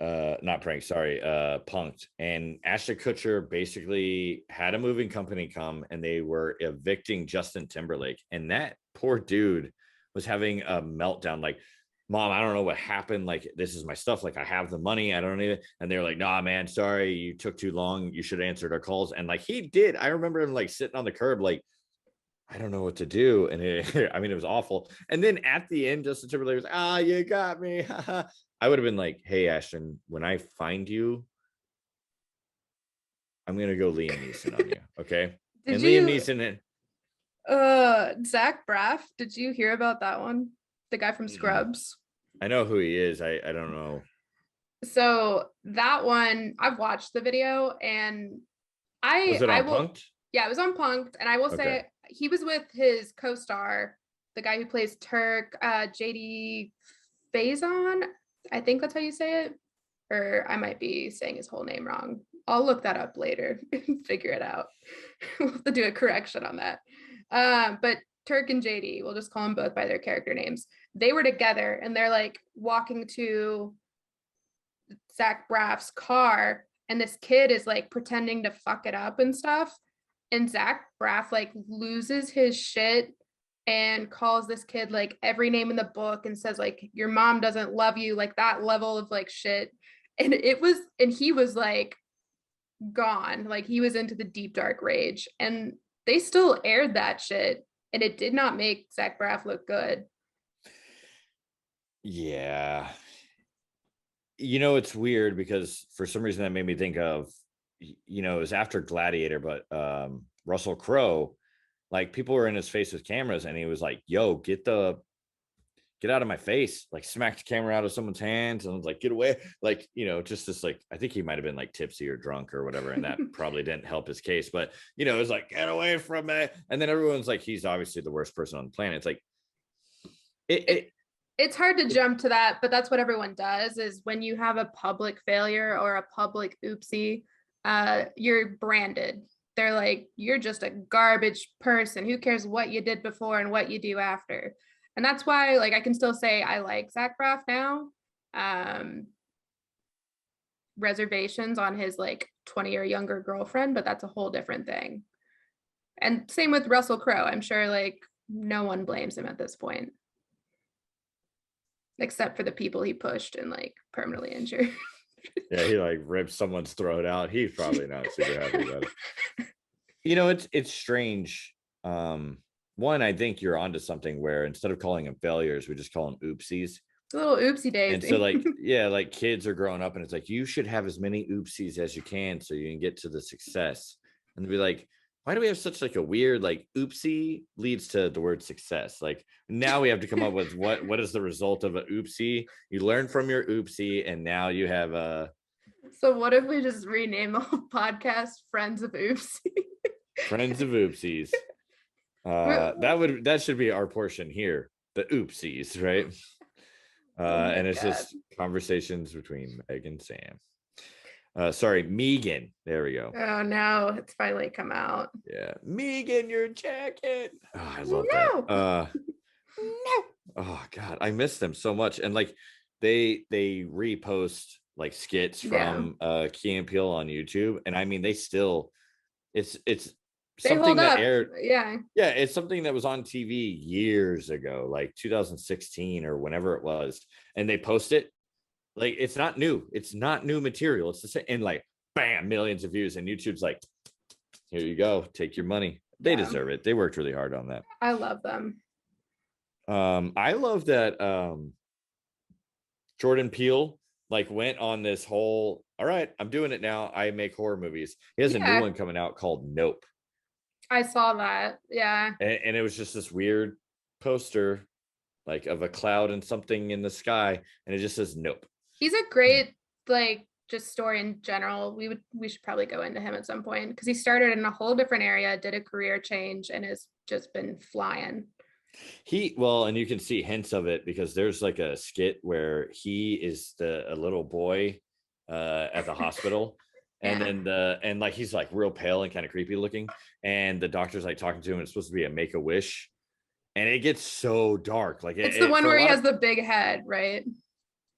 not Pranked, sorry, Punked. And Ashton Kutcher basically had a moving company come and they were evicting Justin Timberlake. And that poor dude was having a meltdown, like, Mom, I don't know what happened. Like, this is my stuff. Like, I have the money. I don't need it. And they're like, nah, man, sorry, you took too long. You should have answered our calls. And like he did. I remember him like sitting on the curb, like, I don't know what to do. And I mean, it was awful. And then at the end, Justin Timberlake was, you got me. I would have been like, hey, Ashton, when I find you, I'm going to go Liam Neeson on you. Okay. Did Liam you, Neeson. Zach Braff, did you hear about that one? The guy from Scrubs. I know who he is. I don't know. So that one, I've watched the video and Was it on I will, Punked? yeah, it was on Punked. And I will say he was with his co-star, the guy who plays Turk, JD Faison. I think that's how you say it. Or I might be saying his whole name wrong. I'll look that up later and figure it out. We'll have to do a correction on that. But Turk and JD, we'll just call them both by their character names. They were together and they're like walking to Zach Braff's car, and this kid is like pretending to fuck it up and stuff. And Zach Braff like loses his shit and calls this kid like every name in the book and says like your mom doesn't love you, like that level of like shit. And he was like gone, like he was into the deep dark rage, and they still aired that shit and it did not make Zach Braff look good. Yeah. It's weird because for some reason that made me think of, it was after Gladiator, but Russell Crowe, like people were in his face with cameras and he was like, yo, get out of my face, like smacked the camera out of someone's hands and was like, get away. Like, just this, like, I think he might've been like tipsy or drunk or whatever. And that probably didn't help his case, but it was like, get away from me. And then everyone's like, he's obviously the worst person on the planet. It's like, it's hard to jump to that, but that's what everyone does is when you have a public failure or a public oopsie, you're branded. They're like, you're just a garbage person. Who cares what you did before and what you do after? And that's why, like, I can still say I like Zach Braff now. Reservations on his like 20 or younger girlfriend, but that's a whole different thing. And same with Russell Crowe. I'm sure like no one blames him at this point, except for the people he pushed and like permanently injured. Yeah, he like ripped someone's throat out. He's probably not super happy about it. It's strange. One, I think you're onto something where instead of calling them failures, we just call them oopsies. A little oopsie daisy. And so like, yeah, like kids are growing up and it's like, you should have as many oopsies as you can so you can get to the success. And be like, why do we have such like a weird, like oopsie leads to the word success? Like now we have to come up with what is the result of an oopsie? You learn from your oopsie and now you have a. So what if we just rename the whole podcast Friends of Oopsie? Friends of Oopsies. That should be our portion here. the oopsies, right? Oh my And it's God. just conversations between Meg and Sam. Sorry, Megan. There we go. Oh no, it's finally come out. Yeah, Megan, your jacket. Oh, I love that. No. No. Oh God, I miss them so much. And like they repost like skits Yeah. from Key and Peele on YouTube, and I mean they still it's They something hold that up. aired. Yeah. Yeah, it's something that was on TV years ago, like 2016 or whenever it was, and they post it. Like it's not new. It's not new material. It's the same, and like bam, millions of views, and YouTube's like, here you go, take your money. They Yeah. deserve it. They worked really hard on that. I love them. I love that Jordan Peele like went on this whole, all right, I'm doing it now. I make horror movies. He has a new Yeah. one coming out called Nope. I saw that. Yeah. And it was just this weird poster like of a cloud and something in the sky, and it just says Nope. He's a great like just story in general. We should probably go into him at some point because he started in a whole different area, did a career change, and has just been flying. Well, and you can see hints of it because there's like a skit where he is a little boy at the hospital, and Yeah. then like he's like real pale and kind of creepy looking, and the doctor's like talking to him. It's supposed to be a Make-A-Wish, and it gets so dark. Like It's the one for a where he lot has of the big head, right?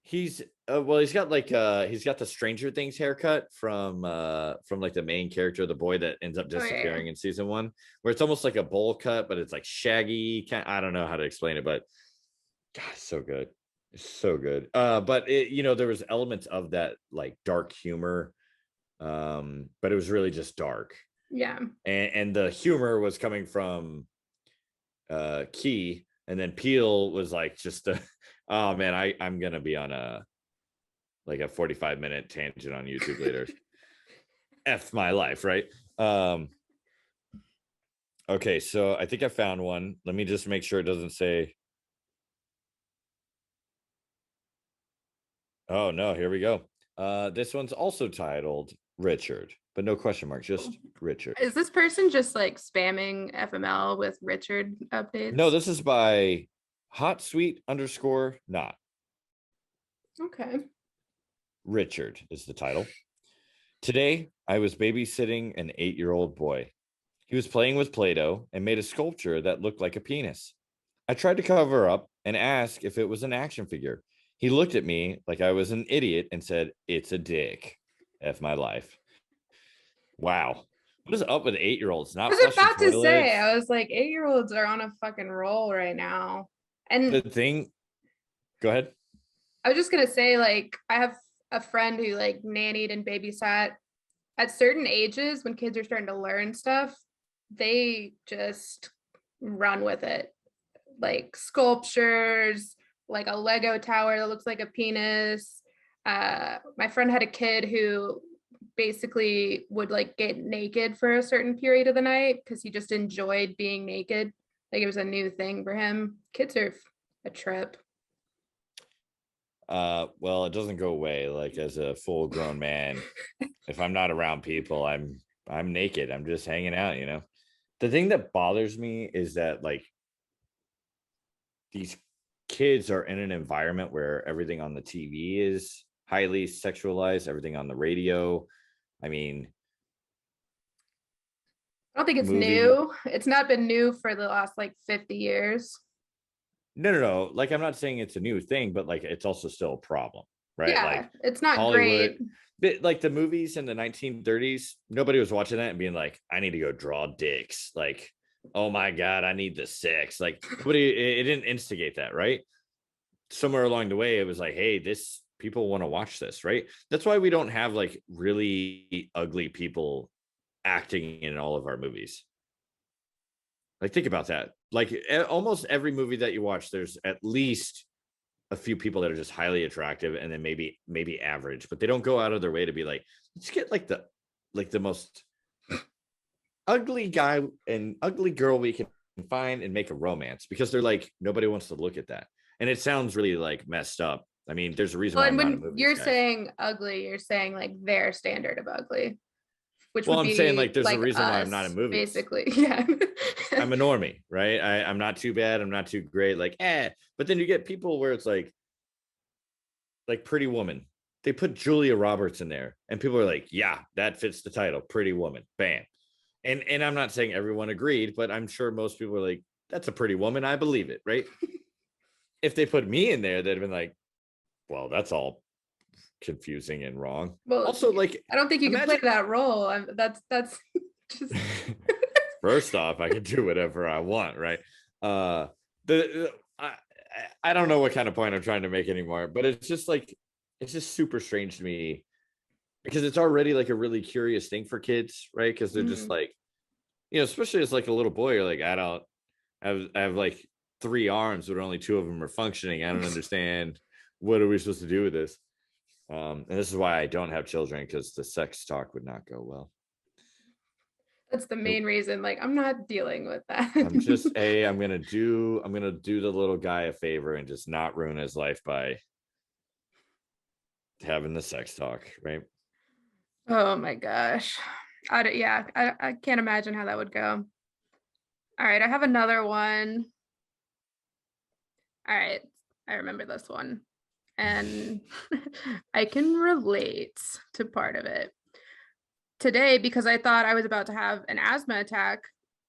he's well, he's got the Stranger Things haircut from like the main character, the boy that ends up Oh, yeah, disappearing yeah. in season 1, where it's almost like a bowl cut, but it's like shaggy. I don't know how to explain it, but God, it's so good. It's so good. But there was elements of that like dark humor, but it was really just dark, Yeah. and the humor was coming from Key, and then Peel was like just oh man, I'm gonna be on a 45-minute tangent on YouTube later. F my life, right? Okay, so I think I found one. Let me just make sure it doesn't say. Oh no, here we go. This one's also titled Richard, but no question mark, just Richard. Is this person just like spamming FML with Richard updates? No, this is by hot sweet underscore not. Okay. Richard is the title. Today, I was babysitting an 8-year-old boy. He was playing with Play-Doh and made a sculpture that looked like a penis. I tried to cover up and ask if it was an action figure. He looked at me like I was an idiot and said, "It's a dick." F my life. Wow. What is up with 8-year-olds? I Not was flushing about to say, toilets. I was like, 8-year-olds are on a fucking roll right now. And The thing, go ahead. I was just gonna say, like, I have a friend who like nannied and babysat at certain ages when kids are starting to learn stuff, they just run with it. Like sculptures, like a Lego tower that looks like a penis. My friend had a kid who basically would like get naked for a certain period of the night because he just enjoyed being naked. Like it was a new thing for him. Kids are a trip. Well, it doesn't go away. Like as a full grown man, if I'm not around people, I'm naked. I'm just hanging out. The thing that bothers me is that like these kids are in an environment where everything on the TV is highly sexualized, everything on the radio. I mean, I don't think it's movie. new. It's not been new for the last like 50 years. No. Like I'm not saying it's a new thing, but like it's also still a problem, right? Yeah, Like it's not Hollywood, great. like the movies in the 1930s, nobody was watching that and being like, I need to go draw dicks. Like, oh my God, I need the sex. Like, it didn't instigate that, right? Somewhere along the way, it was like, hey, this people want to watch this, right? That's why we don't have like really ugly people acting in all of our movies. Like, think about that. Like, almost every movie that you watch, there's at least a few people that are just highly attractive, and then maybe average, but they don't go out of their way to be like, let's get like the most ugly guy and ugly girl we can find and make a romance, because they're like, nobody wants to look at that. And it sounds really like messed up. I mean, there's a reason Well, why and I'm not a when movies you're guy. saying ugly, you're saying like their standard of ugly. which Well, would I'm be saying like there's a like reason why I'm not in us, movies. basically. Yeah. I'm a normie, right? I'm not too bad. I'm not too great. Like, but then you get people where it's like Pretty Woman. They put Julia Roberts in there, and people are like, yeah, that fits the title, Pretty Woman. Bam. And I'm not saying everyone agreed, but I'm sure most people are like, that's a pretty woman. I believe it, right? If they put me in there, they'd have been like, well, that's all confusing and wrong. Well, Also, like, I don't think you can play imagine that role. That's just first off, I can do whatever I want, right? I don't know what kind of point I'm trying to make anymore, but it's just like it's just super strange to me because it's already like a really curious thing for kids, right? Because they're just Mhm. like, especially as like a little boy, you're like, I have like 3 arms, but only 2 of them are functioning. I don't understand. What are we supposed to do with this? And this is why I don't have children, because the sex talk would not go well. That's the Nope. main reason. Like, I'm not dealing with that. I'm gonna do the little guy a favor and just not ruin his life by having the sex talk, right? Oh my gosh. Yeah, I can't imagine how that would go. All right, I have another one. All right, I remember this one. And I can relate to part of it. Today, because I thought I was about to have an asthma attack,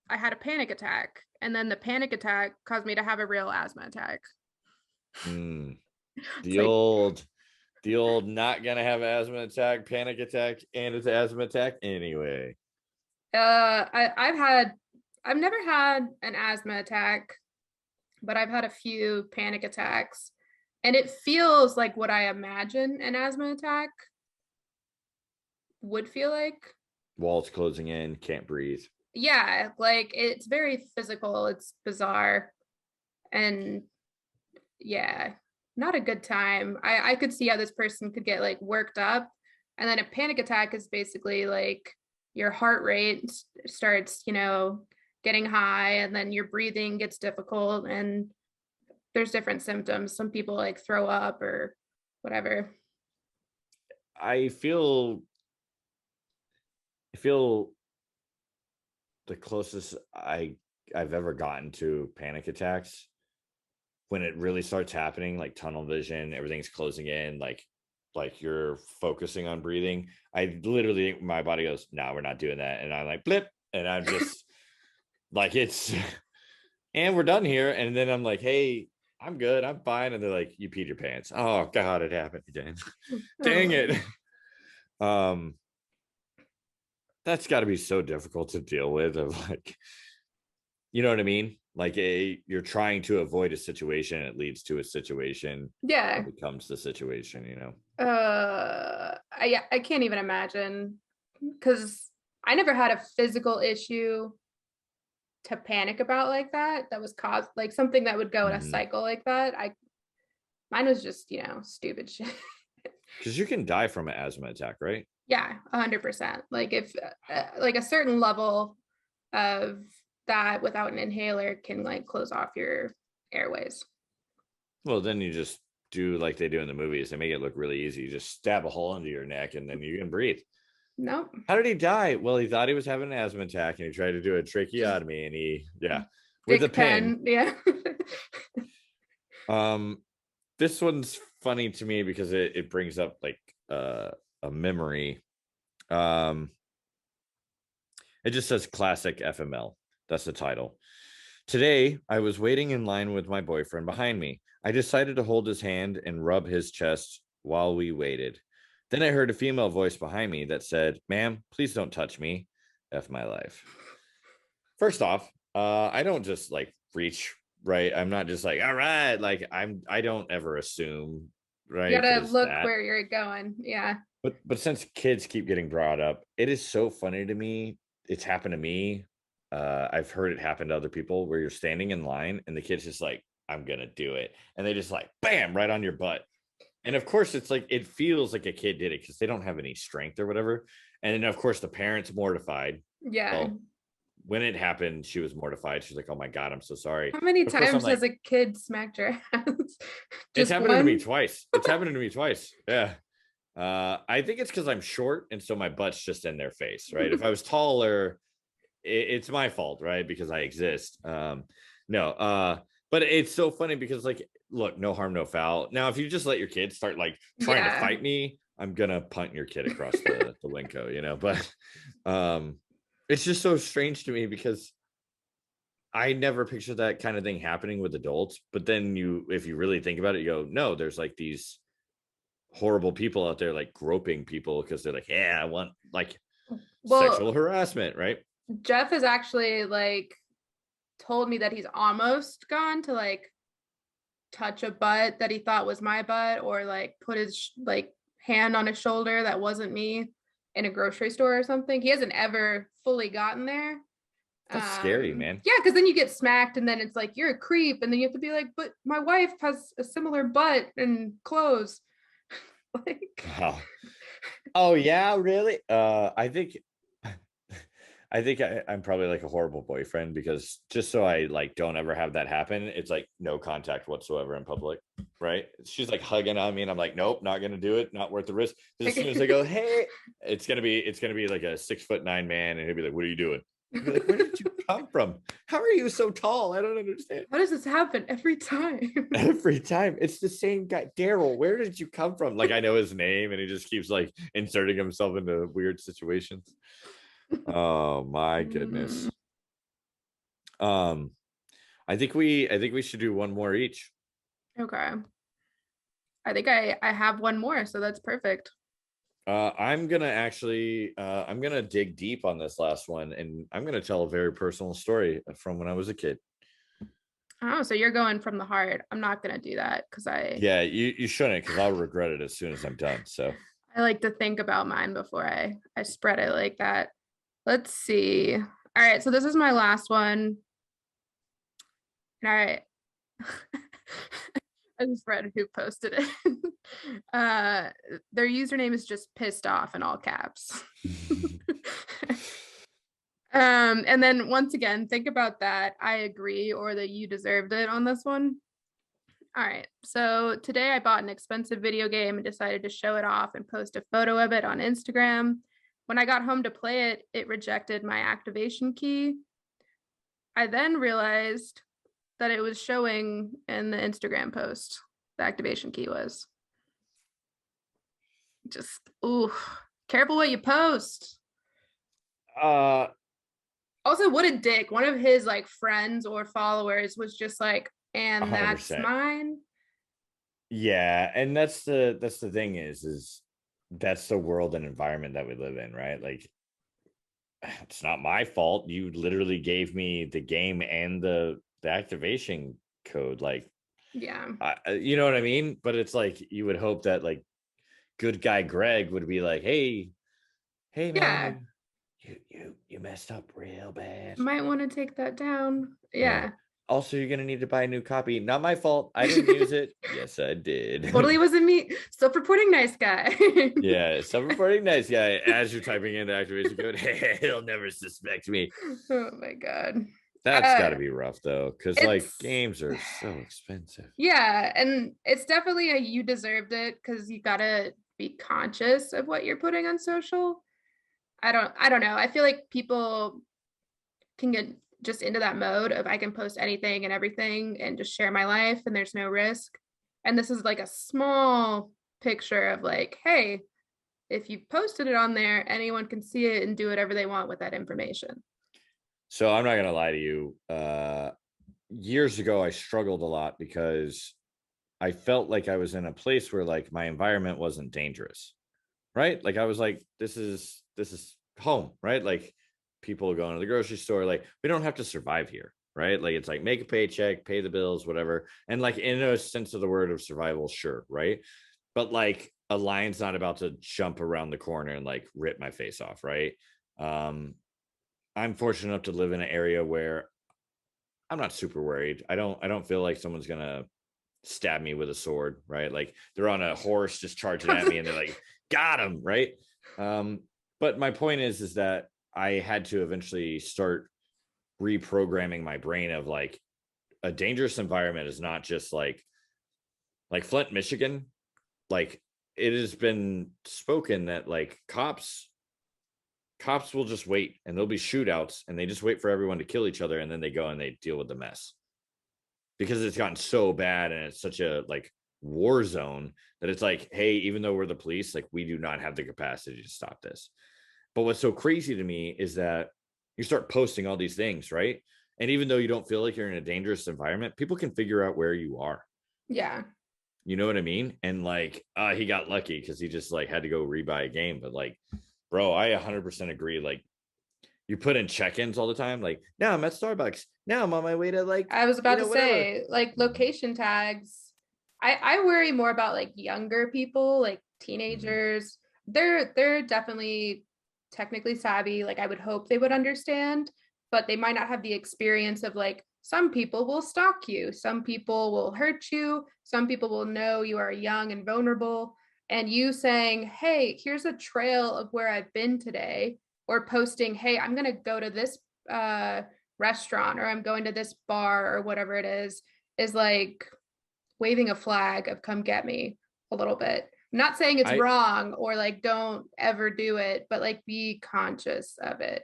I had a panic attack. And then the panic attack caused me to have a real asthma attack. Mm, It's the like, old not gonna have asthma attack, panic attack, and it's asthma attack anyway. I've never had an asthma attack, but I've had a few panic attacks. And it feels like what I imagine an asthma attack would feel like. Walls closing in, can't breathe. Yeah, like it's very physical, it's bizarre. And yeah, not a good time. I could see how this person could get like worked up. And then a panic attack is basically like your heart rate starts, getting high, and then your breathing gets difficult, and there's different symptoms. Some people like throw up or whatever. I feel the closest I've ever gotten to panic attacks when it really starts happening, like tunnel vision, everything's closing in, like you're focusing on breathing. I literally, my body goes, no, we're not doing that. And I'm like, blip. And I'm just like, it's, and we're done here. And then I'm like, hey, I'm good. I'm fine. And they're like, you peed your pants. Oh God, it happened again. Dang it. Um, that's got to be so difficult to deal with, of like, you know what I mean? Like you're trying to avoid a situation, it leads to a situation Yeah. that becomes the situation, I can't even imagine, because I never had a physical issue to panic about like that was caused like something that would go in a Mhm. cycle like that. Mine was just, stupid shit. Because you can die from an asthma attack, right? Yeah, 100%. Like if like a certain level of that without an inhaler can like close off your airways. Well, then you just do like they do in the movies. They make it look really easy. You just stab a hole into your neck and then you can breathe. Nope. How did he die? Well, he thought he was having an asthma attack and he tried to do a tracheotomy and with a pin. Yeah. This one's funny to me because it brings up like a memory. It just says classic FML. That's the title. Today, I was waiting in line with my boyfriend behind me. I decided to hold his hand and rub his chest while we waited. Then I heard a female voice behind me that said, "Ma'am, please don't touch me. F my life." First off, I don't just like reach, right? I'm not just like, all right, like I don't ever assume, right? You gotta 'Cause look where you're going. Yeah. but since kids keep getting brought up, it is so funny to me. It's happened to me. I've heard it happen to other people where you're standing in line and the kid's just like, I'm gonna do it. And they just like bam right on your butt. And of course, it's like it feels like a kid did it because they don't have any strength or whatever. And then of course the parent's mortified. Yeah. Well, when it happened, she was mortified. She's like, "Oh my God, I'm so sorry." How many Of course, I'm times like, has a kid smacked your ass? it's Just happened to me one? twice. It's happened to me twice. Yeah. I think it's because I'm short, and so my butt's just in their face, right? If I was taller, it's my fault, right? Because I exist. No, but it's so funny because, like, look, no harm, no foul. Now, if you just let your kids start like trying to Yeah. fight me, I'm gonna punt your kid across the Winco, you know. But it's just so strange to me because I never pictured that kind of thing happening with adults. But then if you really think about it, you go, no, there's like these horrible people out there like groping people because they're like, yeah, I want like sexual Well, harassment, right? Jeff has actually like told me that he's almost gone to like touch a butt that he thought was my butt, or like put his like hand on his shoulder that wasn't me in a grocery store or something. He hasn't ever fully gotten there. That's scary, man. Yeah, because then you get smacked and then it's like you're a creep, and then you have to be like, but my wife has a similar butt and clothes. Like, Wow. Oh yeah, really? I think I'm probably like a horrible boyfriend because just so I like don't ever have that happen, it's like no contact whatsoever in public, right? She's like hugging on me, and I'm like, nope, not gonna do it, not worth the risk. As soon as I go, hey, it's gonna be like a 6'9" man, and he'll be like, what are you doing? I'll be like, where did you come from? How are you so tall? I don't understand. Why does this happen every time? Every time it's the same guy. Daryl, where did you come from? Like, I know his name, and he just keeps like inserting himself into weird situations. Oh my goodness. Um, I think we should do one more each. Okay. I think I have one more, so that's perfect. I'm gonna dig deep on this last one, and I'm gonna tell a very personal story from when I was a kid. Oh, so you're going from the heart. I'm not gonna do that because Yeah, you shouldn't, because I'll regret it as soon as I'm done. So I like to think about mine before I spread it like that. Let's see. All right, so this is my last one. All right. I just read who posted it. Their username is just pissed off in all caps. And then once again, think about that. I agree, or that you deserved it on this one. All right. So today I bought an expensive video game and decided to show it off and post a photo of it on Instagram. When I got home to play it, it rejected my activation key. I then realized that it was showing in the Instagram post, the activation key was. Just, ooh, careful what you post. Also, what a dick. One of his like friends or followers was just like, and 100%. that's mine. Yeah, and that's the thing is that's the world and environment that we live in, right? Like, it's not my fault. You literally gave me the game and the activation code. Like, Yeah. you know what I mean? But it's like you would hope that like good guy Greg would be like, hey man, Yeah. you messed up real bad. Might want to take that down. Yeah. Also, you're gonna need to buy a new copy. Not my fault. I didn't use it. Yes, I did. Totally wasn't me. Self-reporting nice guy. Yeah, self-reporting nice guy. As you're typing in the activation code, hey, he'll never suspect me. Oh my God. That's got to be rough though, because like games are so expensive. Yeah, and it's definitely a you deserved it, because you gotta be conscious of what you're putting on social. I don't know. I feel like people can get just into that mode of I can post anything and everything and just share my life and there's no risk. And this is like a small picture of like, hey, if you posted it on there, anyone can see it and do whatever they want with that information. So I'm not gonna lie to you. Years ago, I struggled a lot because I felt like I was in a place where like my environment wasn't dangerous, right? Like I was like, this is home, right? Like people going to the grocery store, like we don't have to survive here, right? Like it's like make a paycheck, pay the bills, whatever. And like in a sense of the word of survival, sure, right? But like a lion's not about to jump around the corner and like rip my face off, right? I'm fortunate enough to live in an area where I'm not super worried. I don't feel like someone's gonna stab me with a sword, right? Like they're on a horse just charging at me and they're like, got him, right? But my point is that I had to eventually start reprogramming my brain of like a dangerous environment is not just like Flint, Michigan. Like it has been spoken that like cops will just wait, and there'll be shootouts, and they just wait for everyone to kill each other, and then they go and they deal with the mess, because it's gotten so bad and it's such a like war zone that it's like, hey, even though we're the police, like we do not have the capacity to stop this. But what's so crazy to me is that you start posting all these things, right? And even though you don't feel like you're in a dangerous environment, people can figure out where you are. Yeah. You know what I mean? And like, he got lucky because he just like had to go rebuy a game. But like, bro, I 100% agree. Like, you put in check-ins all the time. Like, now I'm at Starbucks. Now I'm on my way to like, I was about to whatever. say, like location tags. I worry more about like younger people, like teenagers. They're definitely technically savvy. Like I would hope they would understand, but they might not have the experience of like some people will stalk you, some people will hurt you, some people will know you are young and vulnerable. And you saying, hey, here's a trail of where I've been today, or posting, hey, I'm gonna go to this restaurant, or I'm going to this bar, or whatever it is like waving a flag of come get me a little bit. I'm not saying it's wrong or like don't ever do it, but like be conscious of it.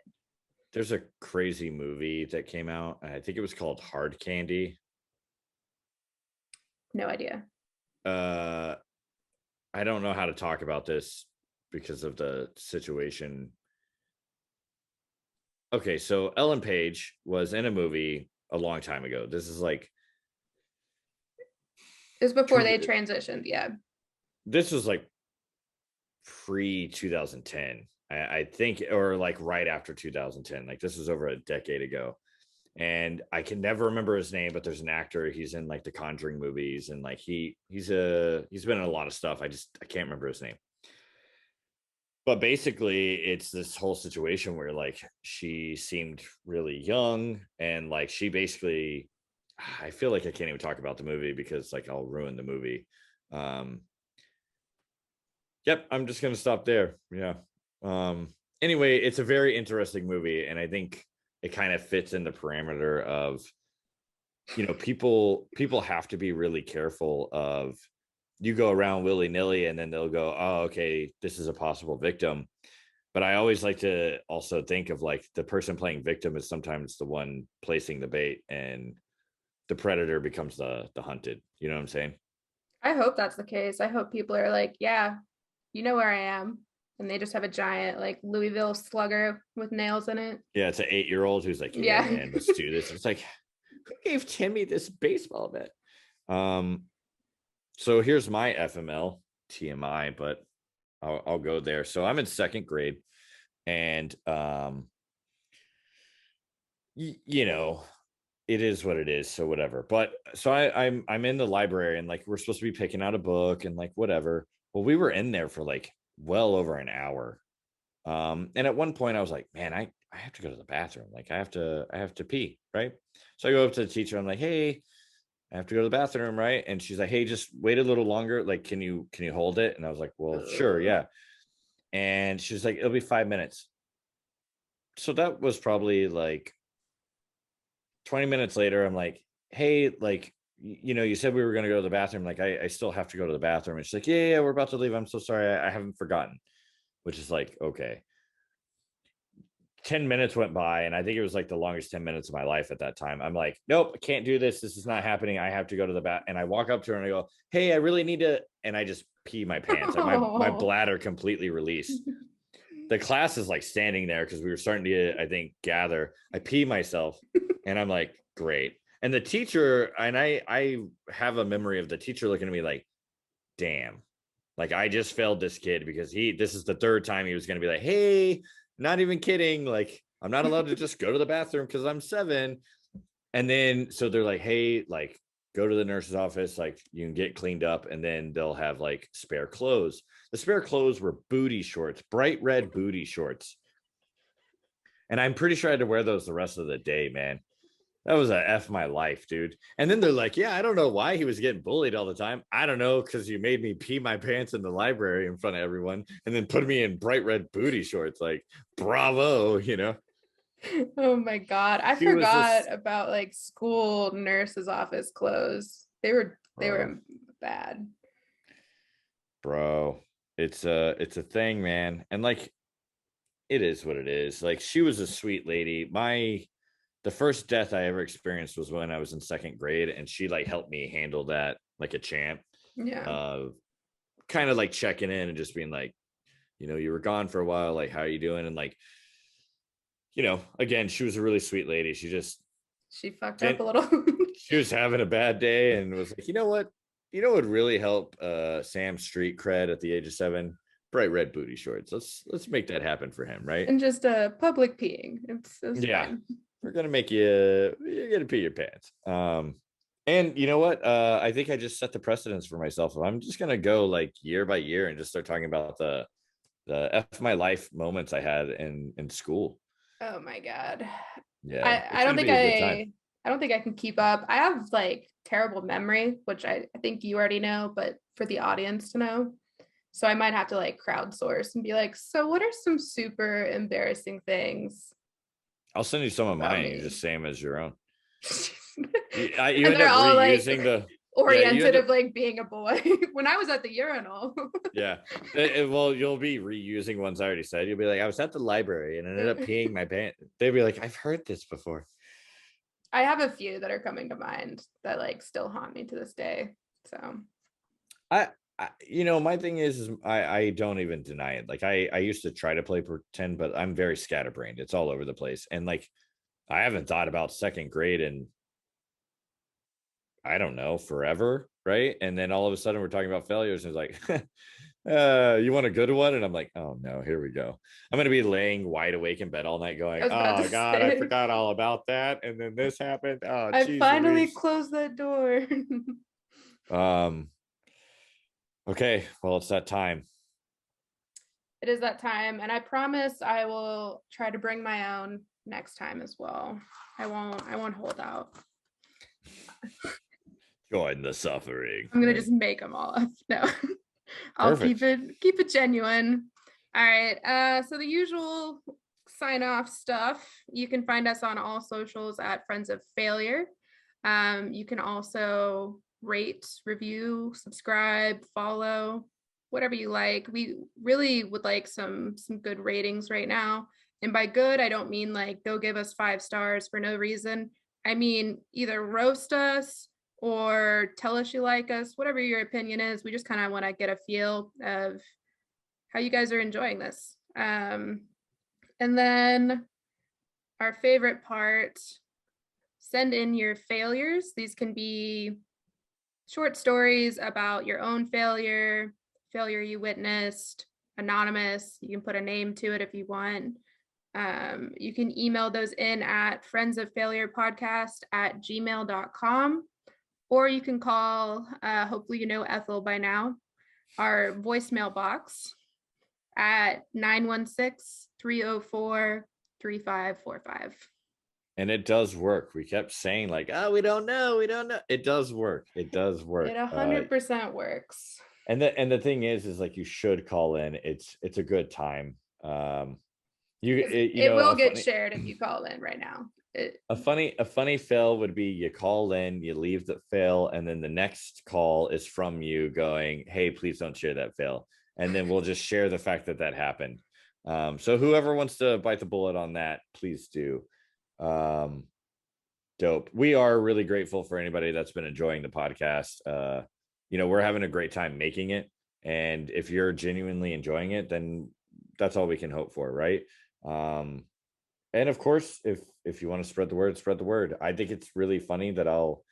There's a crazy movie that came out. I think it was called Hard Candy. No idea. I don't know how to talk about this because of the situation. Okay, so Ellen Page was in a movie a long time ago. This is like, it was before they transitioned. Yeah. This was like pre 2010, I think, or like right after 2010. Like this was over a decade ago. And I can never remember his name, but there's an actor. He's in like the Conjuring movies, and like he's been in a lot of stuff. I can't remember his name. But basically, it's this whole situation where like she seemed really young, and like she basically, I feel like I can't even talk about the movie because like I'll ruin the movie. Yep, I'm just gonna stop there. Yeah. Anyway, it's a very interesting movie, and I think it kind of fits in the parameter of, you know, people have to be really careful of, you go around willy-nilly and then they'll go, oh, okay, this is a possible victim. But I always like to also think of like the person playing victim is sometimes the one placing the bait, and the predator becomes the hunted. You know what I'm saying? I hope that's the case. I hope people are like, yeah, you know where I am. And they just have a giant like Louisville slugger with nails in it. Yeah, it's an 8-year-old who's like, yeah, man, let's do this. It's like, who gave Timmy this baseball bat? So here's my FML TMI, but I'll go there. So I'm in second grade, and you know, it is what it is. So whatever. But so I'm in the library, and like we're supposed to be picking out a book and like whatever. Well, we were in there for like well over an hour. And at one point I was like, man, I have to go to the bathroom. Like I have to pee, right? So I go up to the teacher. I'm like, hey, I have to go to the bathroom, right? And she's like, hey, just wait a little longer. Like, can you hold it? And I was like, well, sure, yeah. And she's like, it'll be 5 minutes. So that was probably like 20 minutes later. I'm like, hey, like, you know, you said we were going to go to the bathroom. Like, I still have to go to the bathroom. And she's like, yeah, we're about to leave. I'm so sorry. I haven't forgotten, which is like, okay. 10 minutes went by, and I think it was like the longest 10 minutes of my life at that time. I'm like, nope, I can't do this. This is not happening. I have to go to the bath. And I walk up to her and I go, hey, I really need to. And I just pee my pants. Like my bladder completely released. The class is like standing there because we were starting to, I think, gather. I pee myself, and I'm like, great. And the teacher, and I have a memory of the teacher looking at me like, damn, like I just failed this kid, because this is the third time he was going to be like, hey, not even kidding, like I'm not allowed to just go to the bathroom because I'm 7. And then so they're like, hey, like go to the nurse's office, like you can get cleaned up, and then they'll have like spare clothes. The spare clothes were booty shorts, bright red booty shorts, and I'm pretty sure I had to wear those the rest of the day, man. That was a F my life, dude. And then they're like, yeah, I don't know why he was getting bullied all the time. I don't know, because you made me pee my pants in the library in front of everyone and then put me in bright red booty shorts. Like, bravo, you know? Oh my God. I forgot about like school nurse's office clothes. They were bad. bro. It's a thing, man. And like it is what it is. Like she was a sweet lady. The first death I ever experienced was when I was in second grade, and she like helped me handle that like a champ. Yeah. Uh, kind of like checking in and just being like, you were gone for a while. Like, how are you doing? And like, again, she was a really sweet lady. She just She fucked up a didn't. little. She was having a bad day and was like, you know what? You know what would really help Sam's street cred at the age of 7? Bright red booty shorts. Let's make that happen for him, right? And just public peeing. It's Yeah. fine. We're gonna make you're gonna pee your pants. And you know what? I think I just set the precedence for myself. I'm just gonna go like year by year and just start talking about the F my life moments I had in school. Oh my God. Yeah, I it's don't gonna think be a good time. I don't think I can keep up. I have like terrible memory, which I think you already know, but for the audience to know. So I might have to like crowdsource and be like, so what are some super embarrassing things I'll send you some of about mine. You me? just say them as your own. You And end they're up all like reusing the you oriented end up of like being a boy when I was at the urinal. yeah. Well, you'll be reusing ones I already said. You'll be like, I was at the library and ended up peeing my pants. They'd be like, I've heard this before. I have a few that are coming to mind that like still haunt me to this day. So My thing is I don't even deny it. Like I used to try to play pretend, but I'm very scatterbrained. It's all over the place. And like I haven't thought about second grade in I don't know, forever, right? And then all of a sudden we're talking about failures and it's like you want a good one? And I'm like, oh no, here we go. I'm gonna be laying wide awake in bed all night I going, was about to oh God, I say, forgot all about that. And then this happened. Oh, I geez finally Louise. closed that door. Um, okay, well, it's that time. It is that time, and I promise I will try to bring my own next time as well. I won't hold out. Join the suffering. I'm gonna Right. just make them all up. No. I'll keep Perfect. it genuine. All right. So the usual sign off stuff. You can find us on all socials at Friends of Failure. You can also rate, review, subscribe, follow, whatever you like. We really would like some good ratings right now. And by good, I don't mean like go give us 5 stars for no reason. I mean either roast us or tell us you like us, whatever your opinion is. We just kind of want to get a feel of how you guys are enjoying this. And then our favorite part, send in your failures. These can be short stories about your own failure you witnessed, anonymous. You can put a name to it if you want. You can email those in at friendsoffailurepodcast@gmail.com, or you can call, hopefully you know Ethel by now, our voicemail box at 916-304-3545. And it does work. We kept saying like, oh, we don't know. It does work. It does It work. 100% works. And the thing is like you should call in. It's a good time. It will get shared if you call in right now. A funny fail would be you call in, you leave the fail, and then the next call is from you going, hey, please don't share that fail. And then we'll just share the fact that happened. So whoever wants to bite the bullet on that, please do. Dope. We are really grateful for anybody that's been enjoying the podcast. We're having a great time making it. And if you're genuinely enjoying it, then that's all we can hope for, right? And of course, if you want to spread the word, spread the word. I think it's really funny that I'll,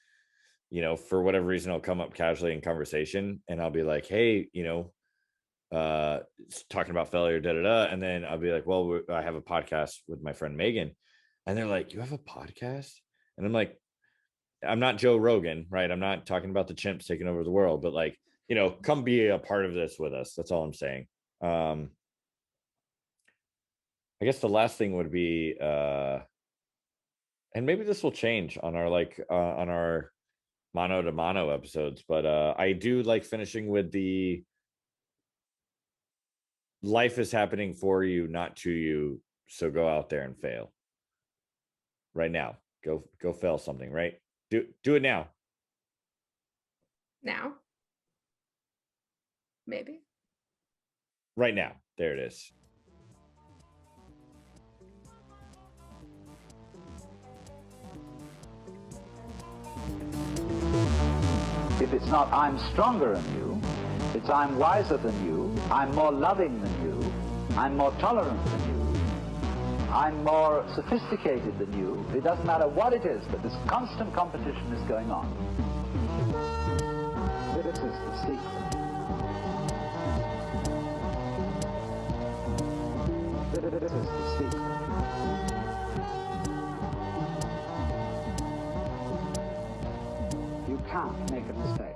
for whatever reason, I'll come up casually in conversation and I'll be like, hey, talking about failure, da da da. And then I'll be like, well, I have a podcast with my friend Megan. And they're like, you have a podcast? And I'm like, I'm not Joe Rogan, right? I'm not talking about the chimps taking over the world, but like, come be a part of this with us. That's all I'm saying. I guess the last thing would be, and maybe this will change on our on our mono to mono episodes, but I do like finishing with the life is happening for you, not to you. So go out there and fail. Right now. Go fail something, right? Do it now. Now. Maybe. Right now, there it is. If it's not I'm stronger than you, it's I'm wiser than you, I'm more loving than you, I'm more tolerant than you, I'm more sophisticated than you. It doesn't matter what it is, but this constant competition is going on. This is the secret. This is the secret. You can't make a mistake.